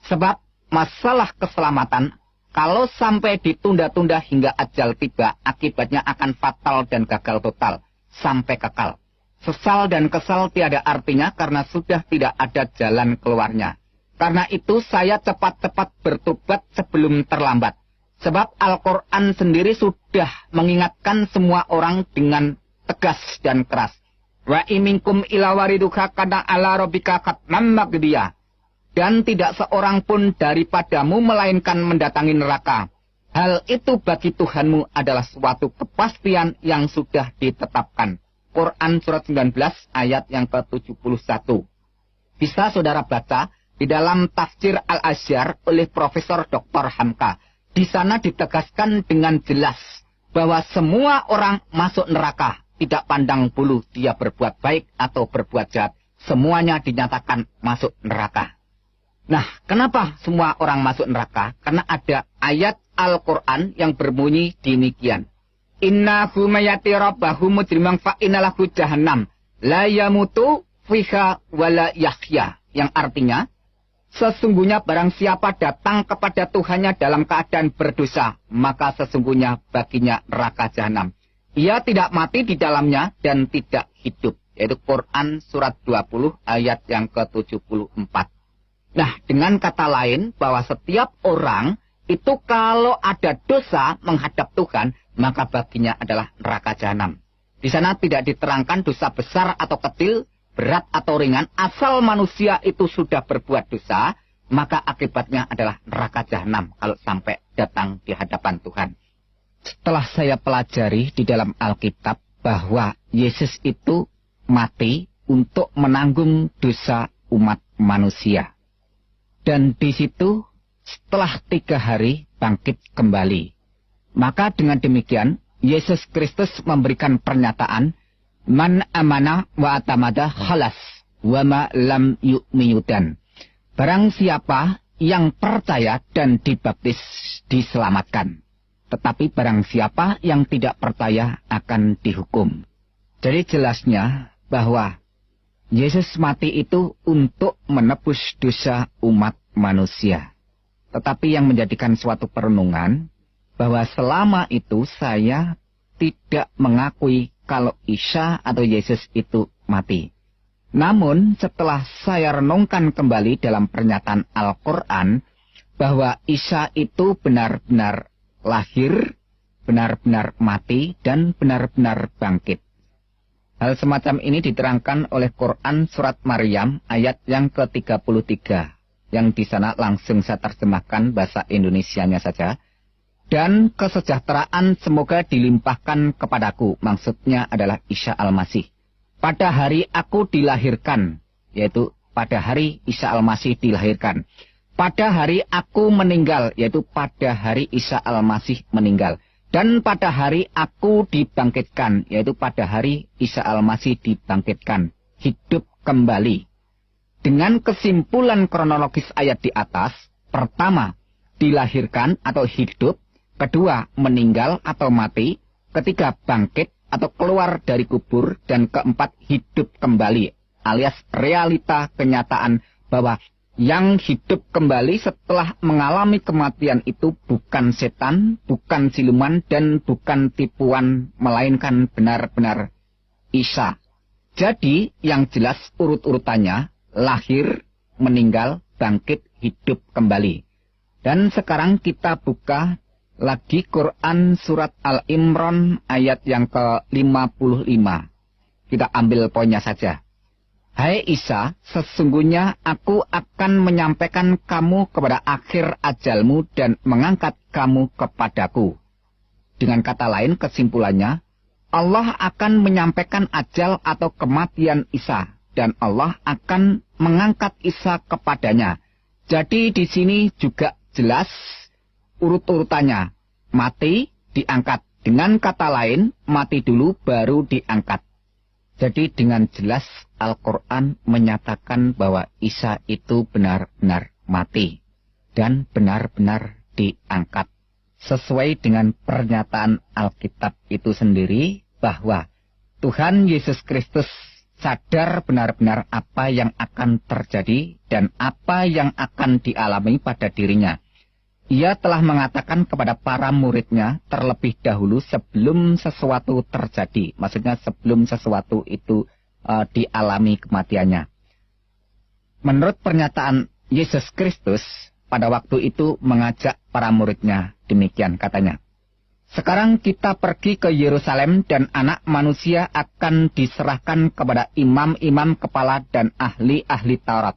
Sebab masalah keselamatan, kalau sampai ditunda-tunda hingga ajal tiba, akibatnya akan fatal dan gagal total, sampai kekal. Sesal dan kesal tiada artinya karena sudah tidak ada jalan keluarnya. Karena itu saya cepat-cepat bertobat sebelum terlambat. Sebab Al-Quran sendiri sudah mengingatkan semua orang dengan tegas dan keras. Wa iminkum ila wariduka kana ala rabbika katmam magdiya. Dan tidak seorang pun daripadamu melainkan mendatangi neraka. Hal itu bagi Tuhanmu adalah suatu kepastian yang sudah ditetapkan. Quran surat 19 ayat yang ke-71. Bisa saudara baca di dalam tafsir Al-Azhar oleh Profesor Dr. Hamka. Di sana ditegaskan dengan jelas bahwa semua orang masuk neraka, tidak pandang bulu dia berbuat baik atau berbuat jahat. Semuanya dinyatakan masuk neraka. Nah, kenapa semua orang masuk neraka? Karena ada ayat Al-Quran yang berbunyi demikian. Innahu mayati rabbahu mujrimang fa'inalahu jahannam. La yamutu fiha wala yahya. Yang artinya, sesungguhnya barang siapa datang kepada Tuhannya dalam keadaan berdosa, maka sesungguhnya baginya neraka jahanam. Ia tidak mati di dalamnya dan tidak hidup. Yaitu Quran surat 20 ayat yang ke-74. Nah, dengan kata lain bahwa setiap orang itu kalau ada dosa menghadap Tuhan, maka baginya adalah neraka jahanam. Di sana tidak diterangkan dosa besar atau kecil, berat atau ringan, asal manusia itu sudah berbuat dosa, maka akibatnya adalah neraka jahanam kalau sampai datang di hadapan Tuhan. Setelah saya pelajari di dalam Alkitab bahwa Yesus itu mati untuk menanggung dosa umat manusia. Dan di situ setelah 3 hari bangkit kembali. Maka dengan demikian Yesus Kristus memberikan pernyataan, man amana wa atamada khalas wa ma lam yu'miyudan. Barang siapa yang percaya dan dibaptis diselamatkan. Tetapi barang siapa yang tidak percaya akan dihukum. Jadi jelasnya bahwa Yesus mati itu untuk menebus dosa umat manusia. Tetapi yang menjadikan suatu perenungan bahwa selama itu saya tidak mengakui kalau Isa atau Yesus itu mati. Namun setelah saya renungkan kembali dalam pernyataan Al-Quran bahwa Isa itu benar-benar lahir, benar-benar mati, dan benar-benar bangkit. Hal semacam ini diterangkan oleh Quran surat Maryam ayat yang ke-33. Yang di sana langsung saya terjemahkan bahasa Indonesianya saja. Dan kesejahteraan semoga dilimpahkan kepadaku. Maksudnya adalah Isa Al-Masih. Pada hari aku dilahirkan. Yaitu pada hari Isa Al-Masih dilahirkan. Pada hari aku meninggal. Yaitu pada hari Isa Al-Masih meninggal. Dan pada hari aku dibangkitkan, yaitu pada hari Isa Al-Masih dibangkitkan, hidup kembali. Dengan kesimpulan kronologis ayat di atas, pertama, dilahirkan atau hidup, kedua, meninggal atau mati, ketiga, bangkit atau keluar dari kubur, dan keempat, hidup kembali, alias realita kenyataan bahwa yang hidup kembali setelah mengalami kematian itu bukan setan, bukan siluman, dan bukan tipuan, melainkan benar-benar Isa. Jadi, yang jelas urut-urutannya, lahir, meninggal, bangkit, hidup kembali. Dan sekarang kita buka lagi Quran surat Al-Imran ayat yang ke-55. Kita ambil poinnya saja. Hai Isa, sesungguhnya aku akan menyampaikan kamu kepada akhir ajalmu dan mengangkat kamu kepadaku. Dengan kata lain, kesimpulannya, Allah akan menyampaikan ajal atau kematian Isa, dan Allah akan mengangkat Isa kepadanya. Jadi di sini juga jelas urut-urutannya. Mati, diangkat. Dengan kata lain, mati dulu baru diangkat. Jadi dengan jelas Al-Quran menyatakan bahwa Isa itu benar-benar mati dan benar-benar diangkat. Sesuai dengan pernyataan Alkitab itu sendiri bahwa Tuhan Yesus Kristus sadar benar-benar apa yang akan terjadi dan apa yang akan dialami pada dirinya. Ia telah mengatakan kepada para muridnya terlebih dahulu sebelum sesuatu terjadi. Maksudnya sebelum sesuatu itu dialami kematiannya. Menurut pernyataan Yesus Kristus, pada waktu itu mengajak para muridnya, demikian katanya. Sekarang kita pergi ke Yerusalem dan anak manusia akan diserahkan kepada imam-imam kepala dan ahli-ahli Taurat.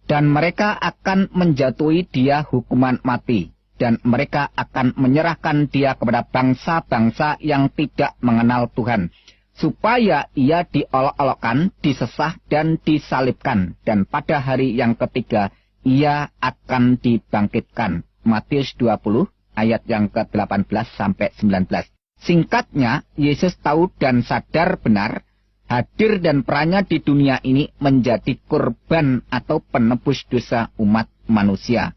Dan mereka akan menjatuhi dia hukuman mati. Dan mereka akan menyerahkan dia kepada bangsa-bangsa yang tidak mengenal Tuhan. Supaya ia diolok-olokkan, disesah, dan disalibkan. Dan pada hari yang ketiga, ia akan dibangkitkan. Matius 20, ayat yang ke-18 sampai 19. Singkatnya, Yesus tahu dan sadar benar, hadir dan perannya di dunia ini menjadi korban atau penebus dosa umat manusia.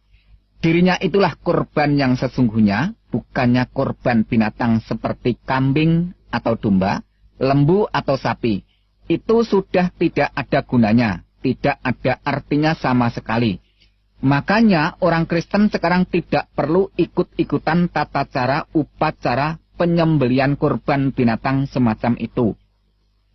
Dirinya itulah korban yang sesungguhnya, bukannya korban binatang seperti kambing atau domba, lembu atau sapi. Itu sudah tidak ada gunanya, tidak ada artinya sama sekali. Makanya orang Kristen sekarang tidak perlu ikut-ikutan tata cara upacara penyembelian korban binatang semacam itu.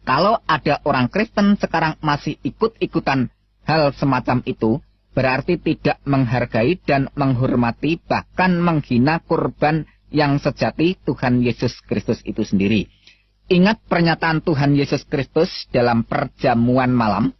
Kalau ada orang Kristen sekarang masih ikut-ikutan hal semacam itu, berarti tidak menghargai dan menghormati bahkan menghina korban yang sejati Tuhan Yesus Kristus itu sendiri. Ingat pernyataan Tuhan Yesus Kristus dalam perjamuan malam.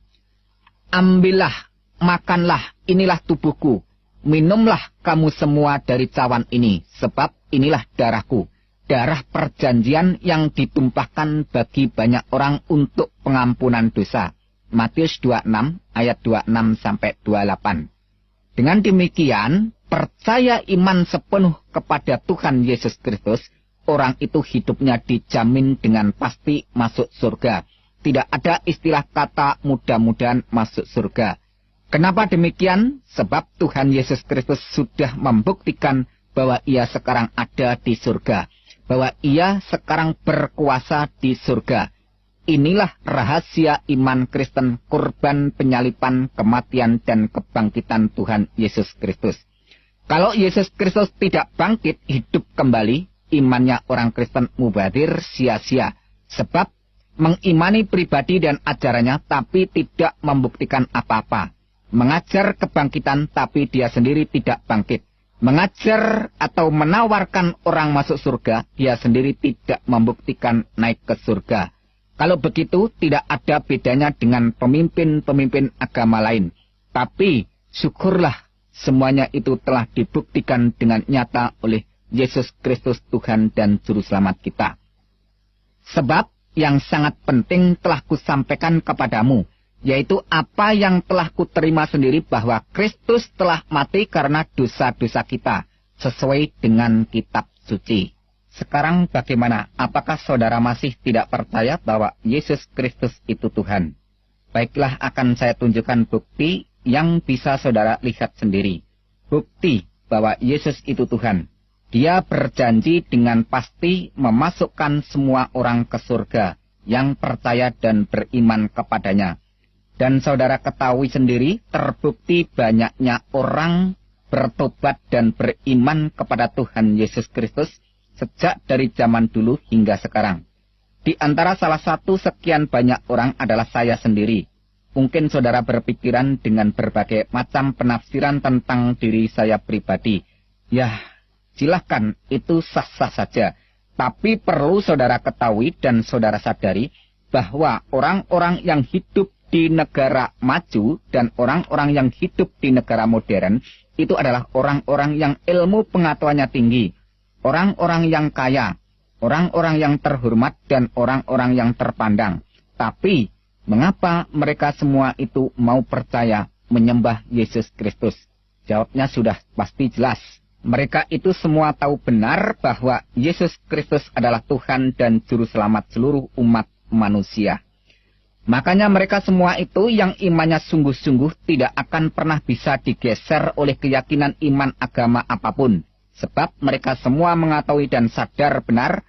Ambillah, makanlah, inilah tubuhku. Minumlah kamu semua dari cawan ini, sebab inilah darahku. Darah perjanjian yang ditumpahkan bagi banyak orang untuk pengampunan dosa. Matius 26 ayat 26 sampai 28. Dengan demikian, percaya iman sepenuh kepada Tuhan Yesus Kristus, orang itu hidupnya dijamin dengan pasti masuk surga. Tidak ada istilah kata mudah-mudahan masuk surga. Kenapa demikian? Sebab Tuhan Yesus Kristus sudah membuktikan bahwa ia sekarang ada di surga. Bahwa ia sekarang berkuasa di surga. Inilah rahasia iman Kristen, korban penyalipan, kematian, dan kebangkitan Tuhan Yesus Kristus. Kalau Yesus Kristus tidak bangkit, hidup kembali, imannya orang Kristen mubazir, sia-sia. Sebab mengimani pribadi dan ajarannya, tapi tidak membuktikan apa-apa. Mengajar kebangkitan, tapi dia sendiri tidak bangkit. Mengajar atau menawarkan orang masuk surga, dia sendiri tidak membuktikan naik ke surga. Kalau begitu, tidak ada bedanya dengan pemimpin-pemimpin agama lain. Tapi, syukurlah, semuanya itu telah dibuktikan dengan nyata oleh Yesus Kristus Tuhan dan Juru Selamat kita. Sebab, yang sangat penting telah kusampaikan kepadamu, yaitu apa yang telah kuterima sendiri bahwa Kristus telah mati karena dosa-dosa kita, sesuai dengan kitab suci. Sekarang bagaimana? Apakah saudara masih tidak percaya bahwa Yesus Kristus itu Tuhan? Baiklah, akan saya tunjukkan bukti yang bisa saudara lihat sendiri. Bukti bahwa Yesus itu Tuhan. Dia berjanji dengan pasti memasukkan semua orang ke surga yang percaya dan beriman kepadanya. Dan saudara ketahui sendiri, terbukti banyaknya orang bertobat dan beriman kepada Tuhan Yesus Kristus sejak dari zaman dulu hingga sekarang. Di antara salah satu sekian banyak orang adalah saya sendiri. Mungkin saudara berpikiran dengan berbagai macam penafsiran tentang diri saya pribadi. Ya, silahkan, itu sah-sah saja. Tapi perlu saudara ketahui dan saudara sadari bahwa orang-orang yang hidup di negara maju dan orang-orang yang hidup di negara modern itu adalah orang-orang yang ilmu pengetahuannya tinggi, orang-orang yang kaya, orang-orang yang terhormat dan orang-orang yang terpandang. Tapi mengapa mereka semua itu mau percaya menyembah Yesus Kristus? Jawabnya sudah pasti jelas. Mereka itu semua tahu benar bahwa Yesus Kristus adalah Tuhan dan Juru Selamat seluruh umat manusia. Makanya mereka semua itu yang imannya sungguh-sungguh tidak akan pernah bisa digeser oleh keyakinan iman agama apapun. Sebab mereka semua mengetahui dan sadar benar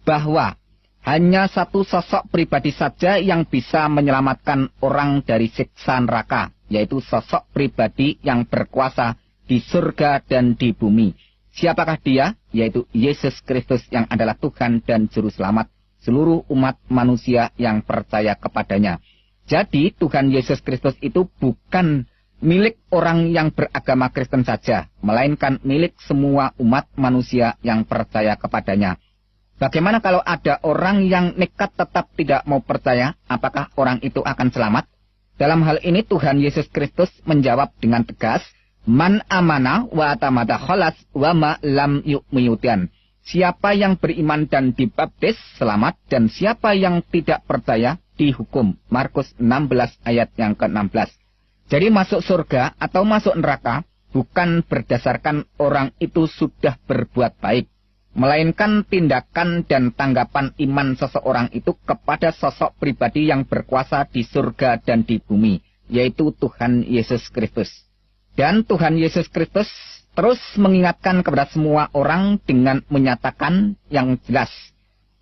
bahwa hanya satu sosok pribadi saja yang bisa menyelamatkan orang dari siksa neraka, yaitu sosok pribadi yang berkuasa di surga dan di bumi. Siapakah dia? Yaitu Yesus Kristus yang adalah Tuhan dan Juru Selamat seluruh umat manusia yang percaya kepadanya. Jadi Tuhan Yesus Kristus itu bukan milik orang yang beragama Kristen saja, melainkan milik semua umat manusia yang percaya kepadanya. Bagaimana kalau ada orang yang nekat tetap tidak mau percaya? Apakah orang itu akan selamat? Dalam hal ini Tuhan Yesus Kristus menjawab dengan tegas, Man amana wa tamada kholas wa ma lam yu'miyudan. Siapa yang beriman dan dibaptis selamat, dan siapa yang tidak percaya dihukum. Markus 16 ayat yang ke-16. Jadi masuk surga atau masuk neraka bukan berdasarkan orang itu sudah berbuat baik, melainkan tindakan dan tanggapan iman seseorang itu kepada sosok pribadi yang berkuasa di surga dan di bumi, yaitu Tuhan Yesus Kristus. Dan Tuhan Yesus Kristus terus mengingatkan kepada semua orang dengan menyatakan yang jelas.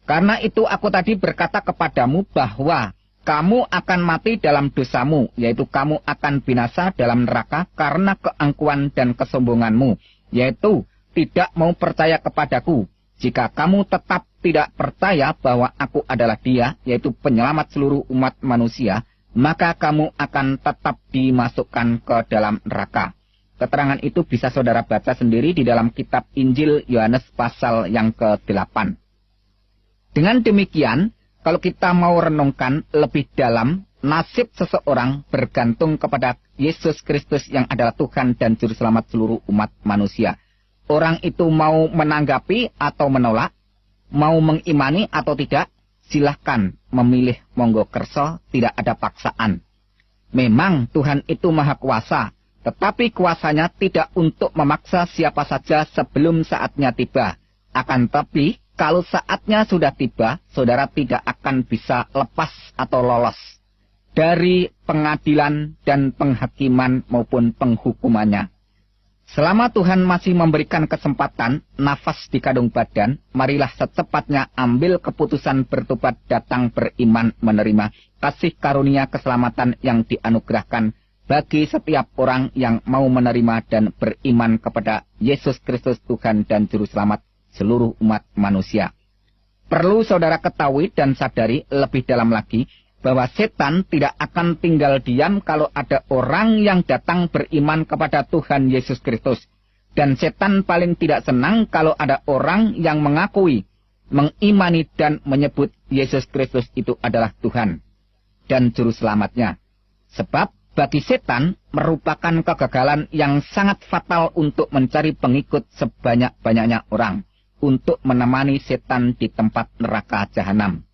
Karena itu aku tadi berkata kepadamu bahwa kamu akan mati dalam dosamu, yaitu kamu akan binasa dalam neraka karena keangkuhan dan kesombonganmu, yaitu tidak mau percaya kepadaku. Jika kamu tetap tidak percaya bahwa aku adalah Dia, yaitu penyelamat seluruh umat manusia, maka kamu akan tetap dimasukkan ke dalam neraka. Keterangan itu bisa saudara baca sendiri di dalam kitab Injil Yohanes pasal yang ke-8. Dengan demikian, kalau kita mau renungkan lebih dalam, nasib seseorang bergantung kepada Yesus Kristus yang adalah Tuhan dan Juru Selamat seluruh umat manusia. Orang itu mau menanggapi atau menolak, mau mengimani atau tidak, silahkan memilih monggo kerso, tidak ada paksaan. Memang Tuhan itu maha kuasa, tetapi kuasanya tidak untuk memaksa siapa saja sebelum saatnya tiba. Akan tetapi, kalau saatnya sudah tiba, saudara tidak akan bisa lepas atau lolos dari pengadilan dan penghakiman maupun penghukumannya. Selama Tuhan masih memberikan kesempatan, nafas di kandung badan, marilah secepatnya ambil keputusan bertobat, datang beriman, menerima kasih karunia keselamatan yang dianugerahkan bagi setiap orang yang mau menerima dan beriman kepada Yesus Kristus Tuhan dan Juru Selamat seluruh umat manusia. Perlu saudara ketahui dan sadari lebih dalam lagi, bahwa setan tidak akan tinggal diam kalau ada orang yang datang beriman kepada Tuhan Yesus Kristus. Dan setan paling tidak senang kalau ada orang yang mengakui, mengimani dan menyebut Yesus Kristus itu adalah Tuhan dan Juru Selamatnya. Sebab bagi setan merupakan kegagalan yang sangat fatal untuk mencari pengikut sebanyak-banyaknya orang, untuk menemani setan di tempat neraka jahanam.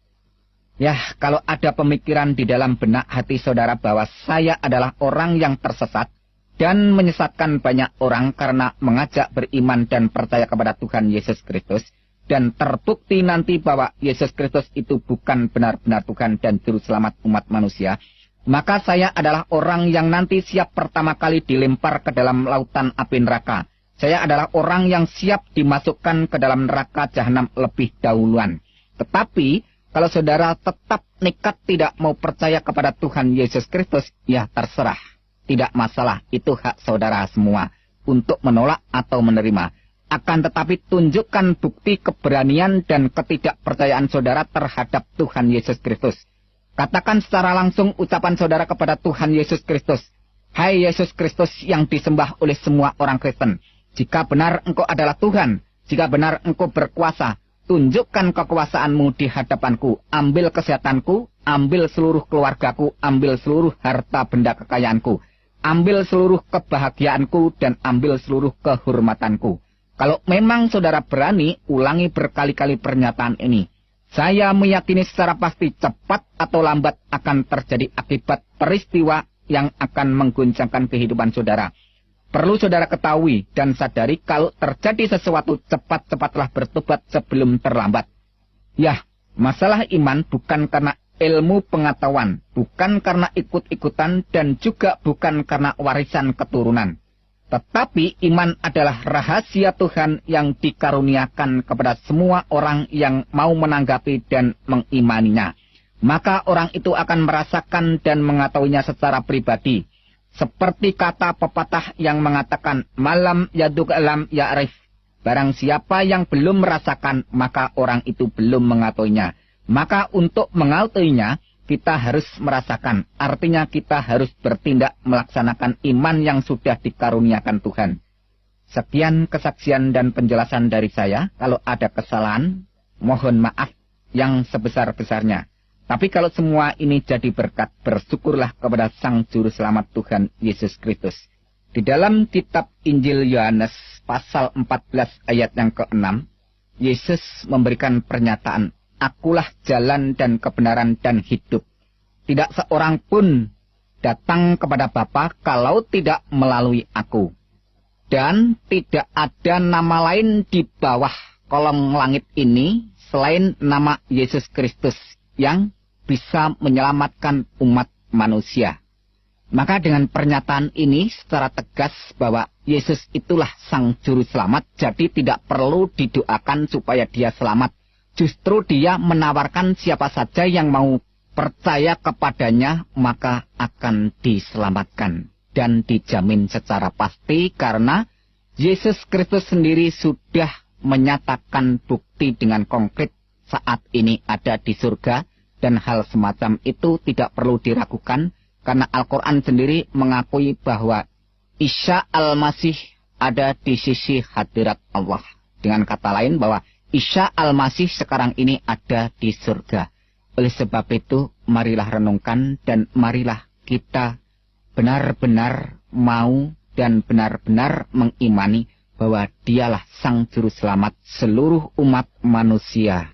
Ya, kalau ada pemikiran di dalam benak hati saudara bahwa saya adalah orang yang tersesat dan menyesatkan banyak orang karena mengajak beriman dan percaya kepada Tuhan Yesus Kristus, dan terbukti nanti bahwa Yesus Kristus itu bukan benar-benar Tuhan dan Juru Selamat umat manusia, maka saya adalah orang yang nanti siap pertama kali dilempar ke dalam lautan api neraka. Saya adalah orang yang siap dimasukkan ke dalam neraka jahanam lebih dahuluan. Tetapi, kalau saudara tetap nekat tidak mau percaya kepada Tuhan Yesus Kristus, ya terserah. Tidak masalah, itu hak saudara semua untuk menolak atau menerima. Akan tetapi tunjukkan bukti keberanian dan ketidakpercayaan saudara terhadap Tuhan Yesus Kristus. Katakan secara langsung ucapan saudara kepada Tuhan Yesus Kristus. Hai Yesus Kristus yang disembah oleh semua orang Kristen. Jika benar Engkau adalah Tuhan, jika benar Engkau berkuasa, tunjukkan kekuasaanmu di hadapanku. Ambil kesehatanku, ambil seluruh keluargaku, ambil seluruh harta benda kekayaanku. Ambil seluruh kebahagiaanku dan ambil seluruh kehormatanku. Kalau memang saudara berani, ulangi berkali-kali pernyataan ini. Saya meyakini secara pasti cepat atau lambat akan terjadi akibat peristiwa yang akan mengguncangkan kehidupan saudara. Perlu saudara ketahui dan sadari kalau terjadi sesuatu cepat-cepatlah bertobat sebelum terlambat. Ya, masalah iman bukan karena ilmu pengetahuan, bukan karena ikut-ikutan dan juga bukan karena warisan keturunan. Tetapi iman adalah rahasia Tuhan yang dikaruniakan kepada semua orang yang mau menanggapi dan mengimaninya. Maka orang itu akan merasakan dan mengetahuinya secara pribadi. Seperti kata pepatah yang mengatakan, malam yaduk alam ya'rif. Barang siapa yang belum merasakan, maka orang itu belum mengetahuinya. Maka untuk mengetahuinya, kita harus merasakan, artinya kita harus bertindak melaksanakan iman yang sudah dikaruniakan Tuhan. Sekian kesaksian dan penjelasan dari saya. Kalau ada kesalahan, mohon maaf yang sebesar-besarnya. Tapi kalau semua ini jadi berkat, bersyukurlah kepada Sang Juru Selamat Tuhan Yesus Kristus. Di dalam kitab Injil Yohanes pasal 14 ayat yang ke-6, Yesus memberikan pernyataan, Akulah jalan dan kebenaran dan hidup. Tidak seorang pun datang kepada Bapa kalau tidak melalui aku. Dan tidak ada nama lain di bawah kolong langit ini selain nama Yesus Kristus yang bisa menyelamatkan umat manusia. Maka dengan pernyataan ini secara tegas bahwa Yesus itulah Sang Juru Selamat, jadi tidak perlu didoakan supaya dia selamat. Justru dia menawarkan siapa saja yang mau percaya kepadanya, maka akan diselamatkan. Dan dijamin secara pasti karena Yesus Kristus sendiri sudah menyatakan bukti dengan konkret saat ini ada di surga. Dan hal semacam itu tidak perlu diragukan karena Al-Quran sendiri mengakui bahwa Isa Al-Masih ada di sisi hadirat Allah. Dengan kata lain bahwa Isa Al-Masih sekarang ini ada di surga. Oleh sebab itu, marilah renungkan dan marilah kita benar-benar mau dan benar-benar mengimani bahwa dialah Sang Juru Selamat seluruh umat manusia.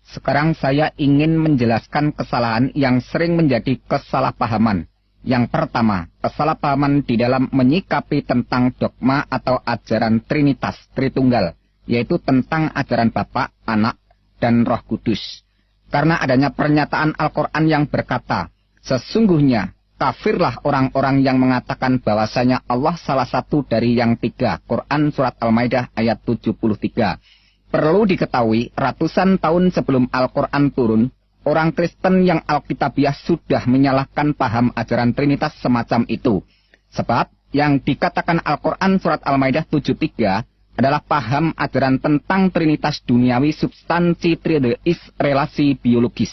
Sekarang saya ingin menjelaskan kesalahan yang sering menjadi kesalahpahaman. Yang pertama, kesalahpahaman di dalam menyikapi tentang dogma atau ajaran Trinitas, Tritunggal, yaitu tentang ajaran Bapa, Anak, dan Roh Kudus. Karena adanya pernyataan Al-Quran yang berkata, sesungguhnya kafirlah orang-orang yang mengatakan bahwasanya Allah salah satu dari yang tiga. Quran Surat Al-Maidah ayat 73. Perlu diketahui, ratusan tahun sebelum Al-Quran turun, orang Kristen yang Alkitabiah sudah menyalahkan paham ajaran Trinitas semacam itu. Sebab yang dikatakan Al-Quran Surat Al-Maidah 73 adalah paham ajaran tentang Trinitas duniawi substansi trideis relasi biologis.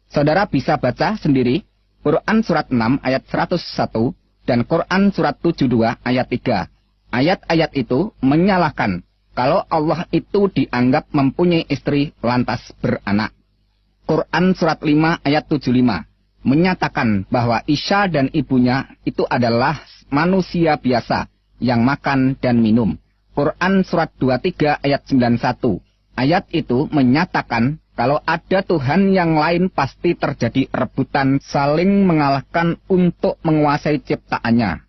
Saudara bisa baca sendiri Quran Surat 6 ayat 101 dan Quran Surat 72 ayat 3. Ayat-ayat itu menyalahkan kalau Allah itu dianggap mempunyai istri lantas beranak. Quran Surat 5 ayat 75 menyatakan bahwa Isa dan ibunya itu adalah manusia biasa yang makan dan minum. Quran Surat 23 ayat 91. Ayat itu menyatakan kalau ada Tuhan yang lain pasti terjadi rebutan saling mengalahkan untuk menguasai ciptaannya.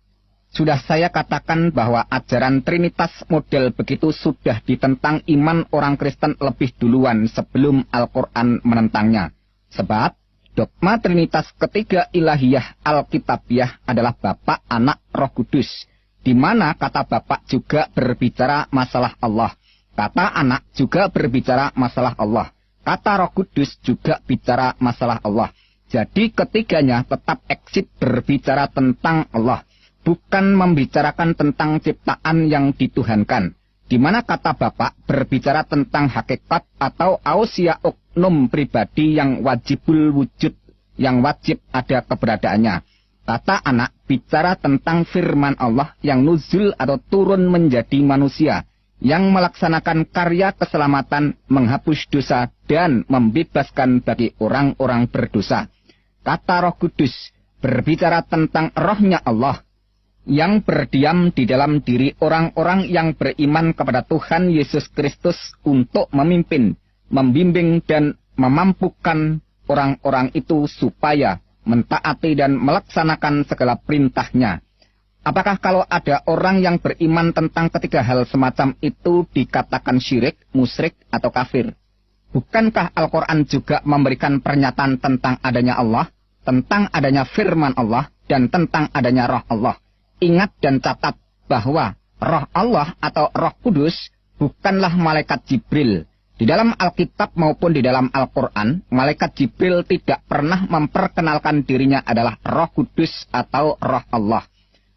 Sudah saya katakan bahwa ajaran Trinitas model begitu sudah ditentang iman orang Kristen lebih duluan sebelum Al-Quran menentangnya. Sebab dogma Trinitas ketiga ilahiyah Alkitabiah adalah Bapa, Anak, Roh Kudus, di mana kata Bapa juga berbicara masalah Allah, kata Anak juga berbicara masalah Allah, kata Roh Kudus juga bicara masalah Allah. Jadi ketiganya tetap eksit berbicara tentang Allah, bukan membicarakan tentang ciptaan yang dituhankan, di mana kata Bapa berbicara tentang hakikat atau ausia oknum pribadi yang wajibul wujud, yang wajib ada keberadaannya. Kata Anak bicara tentang firman Allah yang nuzul atau turun menjadi manusia, yang melaksanakan karya keselamatan, menghapus dosa, dan membebaskan bagi orang-orang berdosa. Kata Roh Kudus berbicara tentang rohnya Allah, yang berdiam di dalam diri orang-orang yang beriman kepada Tuhan Yesus Kristus untuk memimpin, membimbing, dan memampukan orang-orang itu supaya mentaati dan melaksanakan segala perintahnya. Apakah kalau ada orang yang beriman tentang ketiga hal semacam itu dikatakan syirik, musyrik, atau kafir? Bukankah Al-Quran juga memberikan pernyataan tentang adanya Allah, tentang adanya firman Allah, dan tentang adanya roh Allah? Ingat dan catat bahwa roh Allah atau Roh Kudus bukanlah malaikat Jibril. Di dalam Alkitab maupun di dalam Al-Quran, malaikat Jibril tidak pernah memperkenalkan dirinya adalah Roh Kudus atau roh Allah.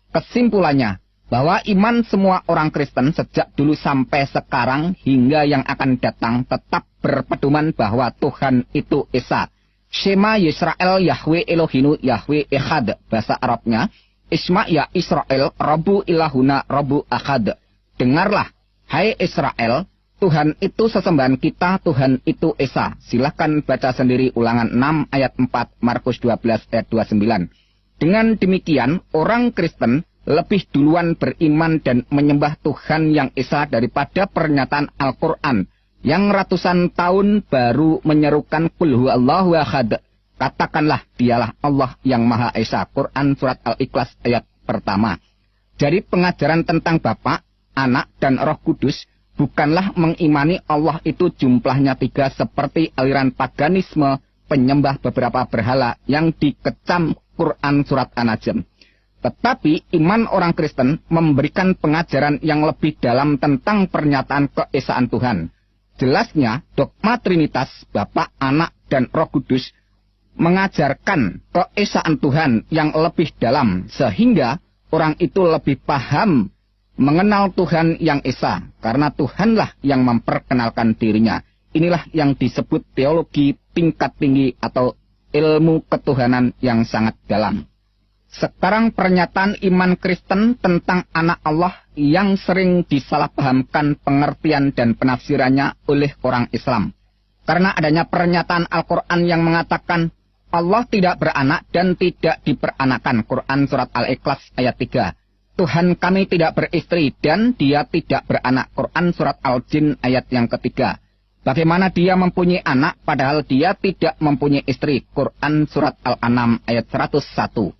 Kesimpulannya, bahwa iman semua orang Kristen sejak dulu sampai sekarang hingga yang akan datang tetap berpedoman bahwa Tuhan itu Esa. Shema Yisrael Yahweh Elohinu Yahweh Echad, bahasa Arabnya, Isma ya Israel, Rabbu ilahuna Rabbu Ahad. Dengarlah, hai Israel, Tuhan itu sesembahan kita, Tuhan itu Esa. Silahkan baca sendiri Ulangan 6 ayat 4, Markus 12 ayat 29. Dengan demikian, orang Kristen lebih duluan beriman dan menyembah Tuhan yang Esa daripada pernyataan Al-Quran, yang ratusan tahun baru menyerukan Qul huwallahu ahad. Katakanlah dialah Allah yang Maha Esa. Quran Surat Al-Ikhlas ayat pertama. Jadi pengajaran tentang Bapa, Anak, dan Roh Kudus bukanlah mengimani Allah itu jumlahnya 3 seperti aliran paganisme penyembah beberapa berhala yang dikecam Quran Surat An-Najm. Tetapi iman orang Kristen memberikan pengajaran yang lebih dalam tentang pernyataan keesaan Tuhan. Jelasnya dogma Trinitas, Bapa, Anak, dan Roh Kudus mengajarkan keesaan Tuhan yang lebih dalam, sehingga orang itu lebih paham mengenal Tuhan yang Esa, karena Tuhanlah yang memperkenalkan dirinya. Inilah yang disebut teologi tingkat tinggi atau ilmu ketuhanan yang sangat dalam. Sekarang pernyataan iman Kristen tentang anak Allah yang sering disalahpahamkan pengertian dan penafsirannya oleh orang Islam. Karena adanya pernyataan Al-Quran yang mengatakan Allah tidak beranak dan tidak diperanakan. Quran Surat Al-Ikhlas ayat 3. Tuhan kami tidak beristri dan dia tidak beranak. Quran Surat Al-Jin ayat yang ketiga. Bagaimana dia mempunyai anak padahal dia tidak mempunyai istri. Quran Surat Al-An'am ayat 101.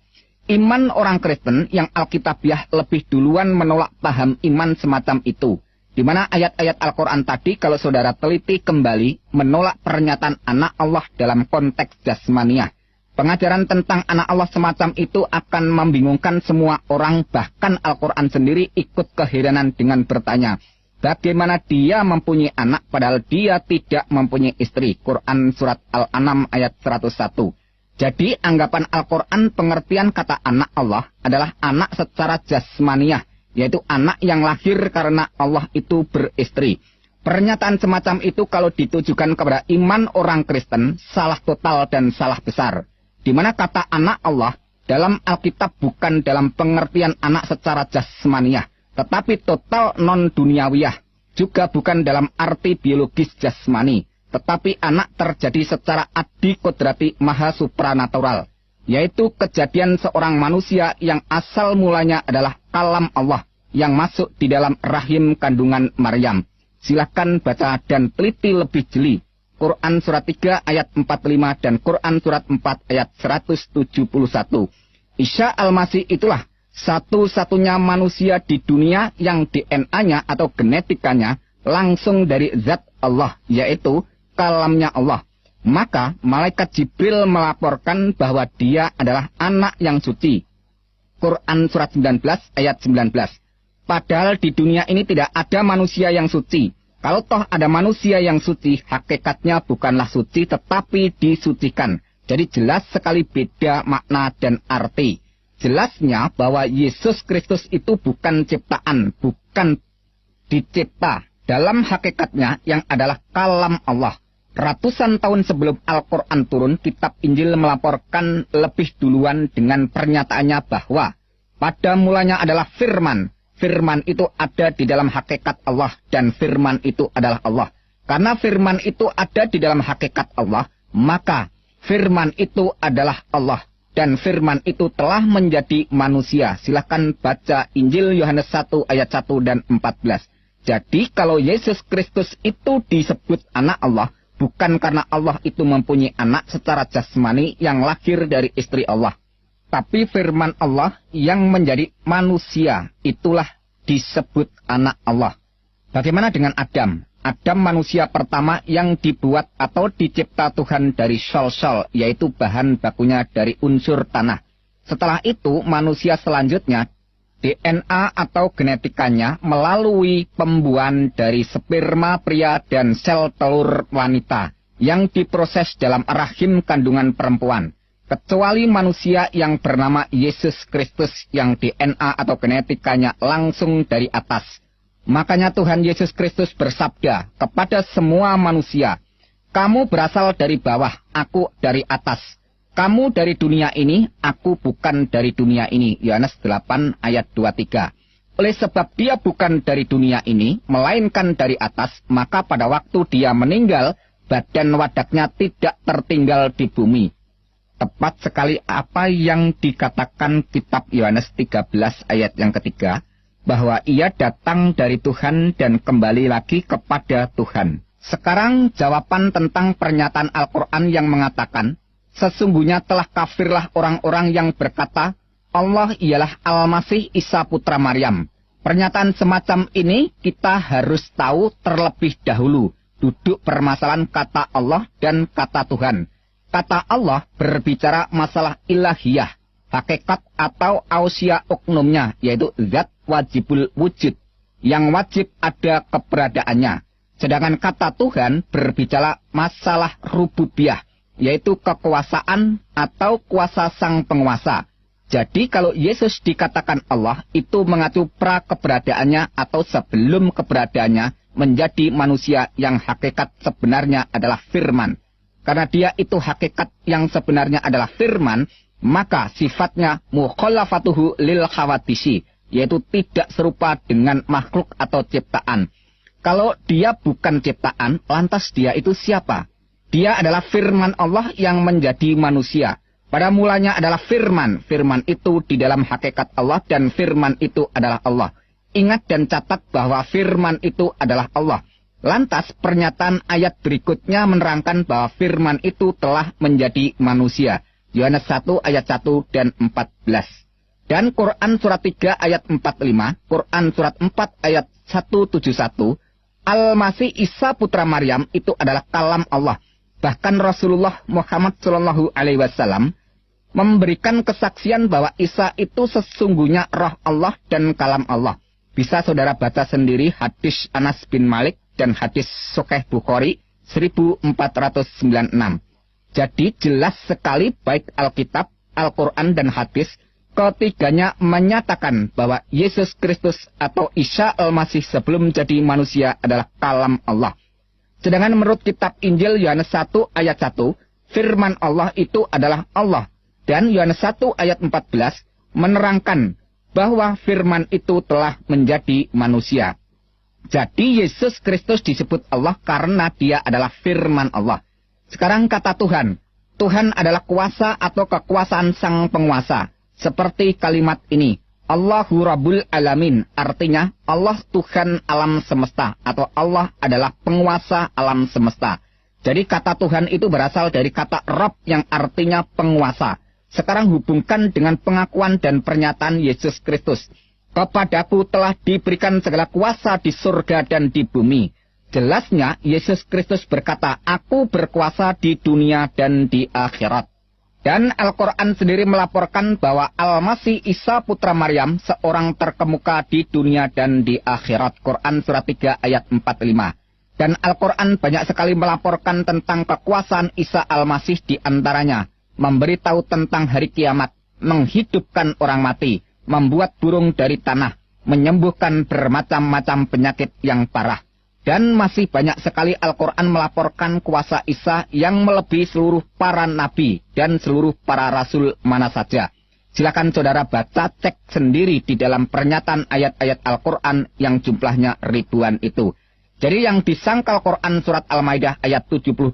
Iman orang Kristen yang Alkitabiah lebih duluan menolak paham iman semacam itu. Di mana ayat-ayat Al-Quran tadi kalau saudara teliti kembali menolak pernyataan anak Allah dalam konteks jasmaniah. Pengajaran tentang anak Allah semacam itu akan membingungkan semua orang, bahkan Al-Quran sendiri ikut keheranan dengan bertanya, bagaimana dia mempunyai anak padahal dia tidak mempunyai istri. Quran Surat Al-An'am ayat 101. Jadi anggapan Al-Quran pengertian kata anak Allah adalah anak secara jasmaniah, yaitu anak yang lahir karena Allah itu beristri. Pernyataan semacam itu kalau ditujukan kepada iman orang Kristen, salah total dan salah besar. Di mana kata anak Allah dalam Alkitab bukan dalam pengertian anak secara jasmaniah, tetapi total non-duniawiyah. Juga bukan dalam arti biologis jasmani, tetapi anak terjadi secara adi kodrati maha supranatural, yaitu kejadian seorang manusia yang asal mulanya adalah kalam Allah yang masuk di dalam rahim kandungan Maryam. Silahkan baca dan teliti lebih jeli Quran Surat 3 ayat 45 dan Quran Surat 4 ayat 171. Isa Al-Masih itulah Satu-satunya manusia di dunia yang DNA-nya atau genetikanya langsung dari zat Allah, yaitu kalamnya Allah. Maka malaikat Jibril melaporkan bahwa dia adalah anak yang suci. Quran surat 19 ayat 19. Padahal di dunia ini tidak ada manusia yang suci. Kalau toh ada manusia yang suci, hakikatnya bukanlah suci tetapi disucikan. Jadi jelas sekali beda makna dan arti. Jelasnya bahwa Yesus Kristus itu bukan ciptaan, bukan dicipta. Dalam hakikatnya yang adalah kalam Allah. Ratusan tahun sebelum Al-Quran turun, kitab Injil melaporkan lebih duluan dengan pernyataannya bahwa pada mulanya adalah firman. Firman itu ada di dalam hakikat Allah dan firman itu adalah Allah. Karena firman itu ada di dalam hakikat Allah, maka firman itu adalah Allah. Dan firman itu telah menjadi manusia. Silakan baca Injil Yohanes 1 ayat 1 dan 14. Jadi kalau Yesus Kristus itu disebut anak Allah, bukan karena Allah itu mempunyai anak secara jasmani yang lahir dari istri Allah. Tapi firman Allah yang menjadi manusia, itulah disebut anak Allah. Bagaimana dengan Adam? Adam manusia pertama yang dibuat atau dicipta Tuhan dari sol-sol, yaitu bahan bakunya dari unsur tanah. Setelah itu, manusia selanjutnya, DNA atau genetikanya melalui pembuahan dari sperma pria dan sel telur wanita yang diproses dalam rahim kandungan perempuan. Kecuali manusia yang bernama Yesus Kristus yang DNA atau genetikanya langsung dari atas. Makanya Tuhan Yesus Kristus bersabda kepada semua manusia, "Kamu berasal dari bawah, aku dari atas. Kamu dari dunia ini, aku bukan dari dunia ini." Yohanes 8 ayat 23. Oleh sebab dia bukan dari dunia ini, melainkan dari atas, maka pada waktu dia meninggal, badan wadaknya tidak tertinggal di bumi. Tepat sekali apa yang dikatakan kitab Yohanes 13 ayat yang ketiga, bahwa ia datang dari Tuhan dan kembali lagi kepada Tuhan. Sekarang jawaban tentang pernyataan Al-Quran yang mengatakan, sesungguhnya telah kafirlah orang-orang yang berkata, Allah ialah Al-Masih Isa putra Maryam. Pernyataan semacam ini kita harus tahu terlebih dahulu duduk permasalahan kata Allah dan kata Tuhan. Kata Allah berbicara masalah ilahiyah, hakikat atau ausia oknumnya, yaitu zat wajibul wujud, yang wajib ada keberadaannya. Sedangkan kata Tuhan berbicara masalah rububiyah, yaitu kekuasaan atau kuasa sang penguasa. Jadi kalau Yesus dikatakan Allah, itu mengacu pra keberadaannya atau sebelum keberadaannya menjadi manusia yang hakikat sebenarnya adalah firman. Karena dia itu hakikat yang sebenarnya adalah firman, maka sifatnya mukhallafatuhu lil khawadisi, yaitu tidak serupa dengan makhluk atau ciptaan. Kalau dia bukan ciptaan, lantas dia itu siapa? Dia adalah firman Allah yang menjadi manusia. Pada mulanya adalah firman. Firman itu di dalam hakikat Allah dan firman itu adalah Allah. Ingat dan catat bahwa firman itu adalah Allah. Lantas pernyataan ayat berikutnya menerangkan bahwa firman itu telah menjadi manusia. Yohanes 1 ayat 1 dan 14. Dan Quran surat 3 ayat 45, Quran surat 4 ayat 171, Al-Masih Isa putra Maryam itu adalah kalam Allah. Bahkan Rasulullah Muhammad SAW memberikan kesaksian bahwa Isa itu sesungguhnya roh Allah dan kalam Allah. Bisa saudara baca sendiri hadis Anas bin Malik dan hadis Sahih Bukhari 1496. Jadi jelas sekali baik Alkitab, Al-Quran dan hadis, ketiganya menyatakan bahwa Yesus Kristus atau Isa Al-Masih sebelum jadi manusia adalah kalam Allah. Sedangkan menurut kitab Injil Yohanes 1 ayat 1, firman Allah itu adalah Allah. Dan Yohanes 1 ayat 14 menerangkan bahwa firman itu telah menjadi manusia. Jadi Yesus Kristus disebut Allah karena dia adalah firman Allah. Sekarang kata Tuhan. Tuhan adalah kuasa atau kekuasaan sang penguasa. Seperti kalimat ini. Allahu Rabbul Alamin. Artinya Allah Tuhan alam semesta. Atau Allah adalah penguasa alam semesta. Jadi kata Tuhan itu berasal dari kata Rabb yang artinya penguasa. Sekarang hubungkan dengan pengakuan dan pernyataan Yesus Kristus. Kepadaku telah diberikan segala kuasa di surga dan di bumi. Jelasnya Yesus Kristus berkata, aku berkuasa di dunia dan di akhirat. Dan Al-Quran sendiri melaporkan bahwa Al-Masih Isa putra Maryam seorang terkemuka di dunia dan di akhirat. Quran surat 3 ayat 45. Dan Al-Quran banyak sekali melaporkan tentang kekuasaan Isa Al-Masih, di antaranya memberitahu tentang hari kiamat, menghidupkan orang mati, membuat burung dari tanah, menyembuhkan bermacam-macam penyakit yang parah. Dan masih banyak sekali Al-Quran melaporkan kuasa Isa yang melebihi seluruh para nabi dan seluruh para rasul mana saja. Silakan saudara baca, cek sendiri di dalam pernyataan ayat-ayat Al-Quran yang jumlahnya ribuan itu. Jadi yang disangkal Quran surat Al-Maidah ayat 72,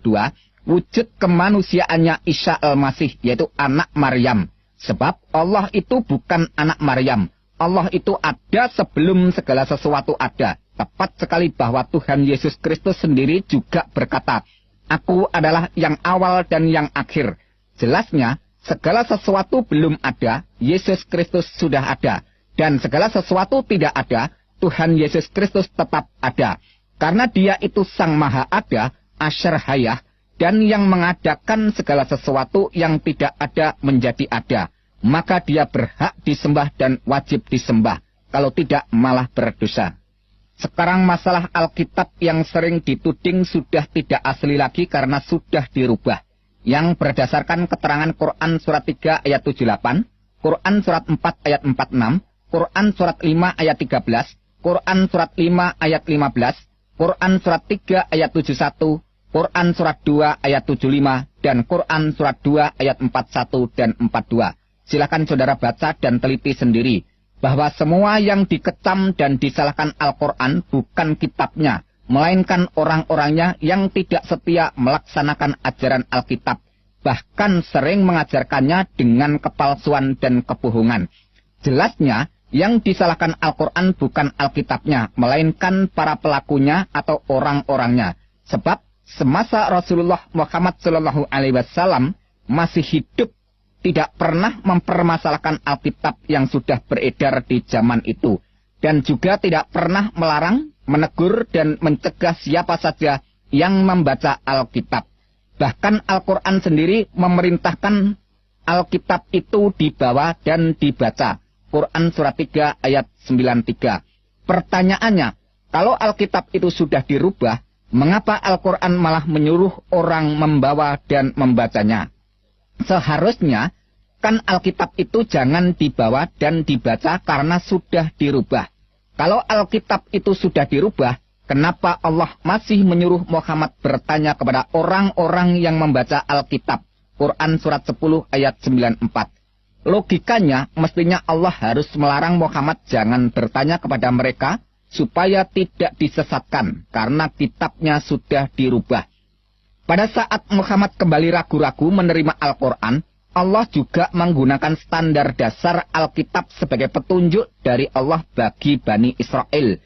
wujud kemanusiaannya Isa Al-Masih, yaitu anak Maryam. Sebab Allah itu bukan anak Maryam. Allah itu ada sebelum segala sesuatu ada. Tepat sekali bahwa Tuhan Yesus Kristus sendiri juga berkata, aku adalah yang awal dan yang akhir. Jelasnya, segala sesuatu belum ada, Yesus Kristus sudah ada. Dan segala sesuatu tidak ada, Tuhan Yesus Kristus tetap ada. Karena dia itu Sang Maha Ada, Asyar Hayah, dan yang mengadakan segala sesuatu yang tidak ada menjadi ada. Maka dia berhak disembah dan wajib disembah. Kalau tidak, malah berdosa. Sekarang masalah Alkitab yang sering dituding sudah tidak asli lagi karena sudah dirubah. Yang berdasarkan keterangan Quran surat 3 ayat 78, Quran surat 4 ayat 46, Quran surat 5 ayat 13, Quran surat 5 ayat 15, Quran surat 3 ayat 71, Quran surat 2 ayat 75, dan Quran surat 2 ayat 41 dan 42. Silakan saudara baca dan teliti sendiri. Bahwa semua yang dikecam dan disalahkan Al-Quran bukan kitabnya, melainkan orang-orangnya yang tidak setia melaksanakan ajaran Alkitab, bahkan sering mengajarkannya dengan kepalsuan dan kebohongan. Jelasnya, yang disalahkan Al-Quran bukan Alkitabnya, melainkan para pelakunya atau orang-orangnya. Sebab semasa Rasulullah Muhammad SAW masih hidup, tidak pernah mempermasalahkan Alkitab yang sudah beredar di zaman itu. Dan juga tidak pernah melarang, menegur, dan mencegah siapa saja yang membaca Alkitab. Bahkan Al-Quran sendiri memerintahkan Alkitab itu dibawa dan dibaca. Quran surat 3 ayat 93. Pertanyaannya, kalau Alkitab itu sudah dirubah, mengapa Al-Quran malah menyuruh orang membawa dan membacanya? Seharusnya, kan Alkitab itu jangan dibawa dan dibaca karena sudah dirubah. Kalau Alkitab itu sudah dirubah, kenapa Allah masih menyuruh Muhammad bertanya kepada orang-orang yang membaca Alkitab? Quran surat 10 ayat 94. Logikanya, mestinya Allah harus melarang Muhammad jangan bertanya kepada mereka supaya tidak disesatkan karena kitabnya sudah dirubah. Pada saat Muhammad kembali ragu-ragu menerima Al-Quran, Allah juga menggunakan standar dasar Alkitab sebagai petunjuk dari Allah bagi Bani Israel.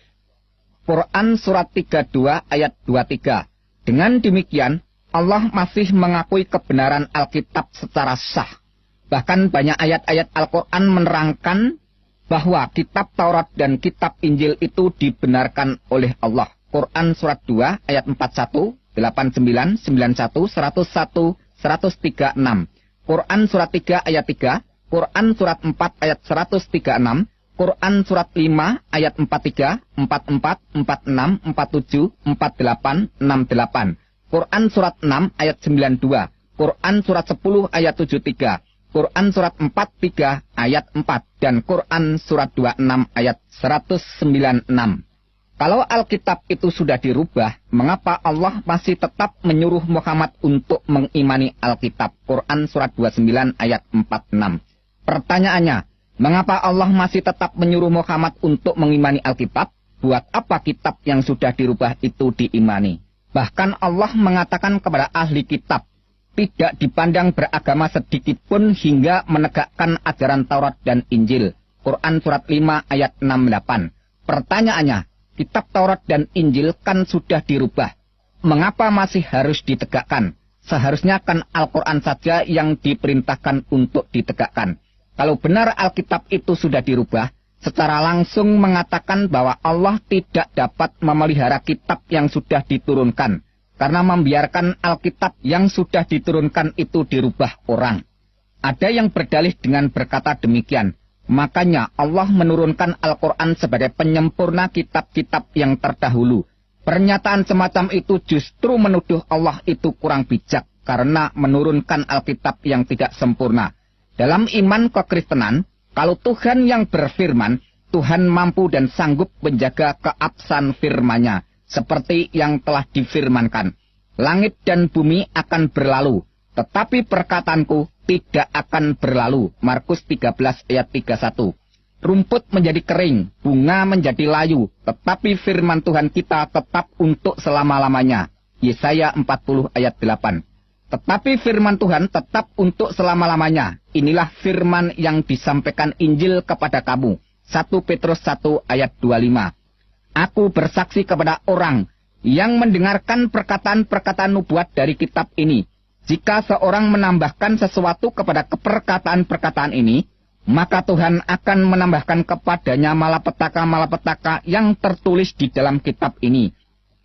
Quran surat 32 ayat 23. Dengan demikian, Allah masih mengakui kebenaran Alkitab secara sah. Bahkan banyak ayat-ayat Al-Quran menerangkan bahwa kitab Taurat dan kitab Injil itu dibenarkan oleh Allah. Quran surat 2 ayat 41, 89, 91, 101, 136. Quran surat 3 ayat 3, Quran surat 4 ayat 136, Quran surat 5 ayat 43, 44, 46, 47, 48, 68. Quran surat 6 ayat 92, Quran surat 10 ayat 73, Quran surat 43 ayat 4, dan Quran surat 26 ayat 196. Kalau Alkitab itu sudah dirubah, mengapa Allah masih tetap menyuruh Muhammad untuk mengimani Alkitab? Quran surat 29 ayat 46. Pertanyaannya, mengapa Allah masih tetap menyuruh Muhammad untuk mengimani Alkitab? Buat apa kitab yang sudah dirubah itu diimani? Bahkan Allah mengatakan kepada ahli kitab, tidak dipandang beragama sedikit pun hingga menegakkan ajaran Taurat dan Injil. Quran surat 5 ayat 68. Pertanyaannya, kitab Taurat dan Injil kan sudah dirubah. Mengapa masih harus ditegakkan? seharusnya kan Al-Quran saja yang diperintahkan untuk ditegakkan. Kalau benar Alkitab itu sudah dirubah, secara langsung mengatakan bahwa Allah tidak dapat memelihara kitab yang sudah diturunkan, karena membiarkan Alkitab yang sudah diturunkan itu dirubah orang. Ada yang berdalih dengan berkata demikian, makanya Allah menurunkan Al-Quran sebagai penyempurna kitab-kitab yang terdahulu. Pernyataan semacam itu justru menuduh Allah itu kurang bijak karena menurunkan Alkitab yang tidak sempurna. Dalam iman kekristenan, kalau Tuhan yang berfirman, Tuhan mampu dan sanggup menjaga keabsahan firman-Nya, seperti yang telah difirmankan. Langit dan bumi akan berlalu, tetapi perkataanku tidak akan berlalu. Markus 13 ayat 31. Rumput menjadi kering, bunga menjadi layu, tetapi firman Tuhan kita tetap untuk selama-lamanya. Yesaya 40 ayat 8. Tetapi firman Tuhan tetap untuk selama-lamanya. Inilah firman yang disampaikan Injil kepada kamu. 1 Petrus 1 ayat 25. Aku bersaksi kepada orang yang mendengarkan perkataan-perkataan nubuat dari kitab ini. Jika seorang menambahkan sesuatu kepada perkataan-perkataan ini, maka Tuhan akan menambahkan kepadanya malapetaka-malapetaka yang tertulis di dalam kitab ini.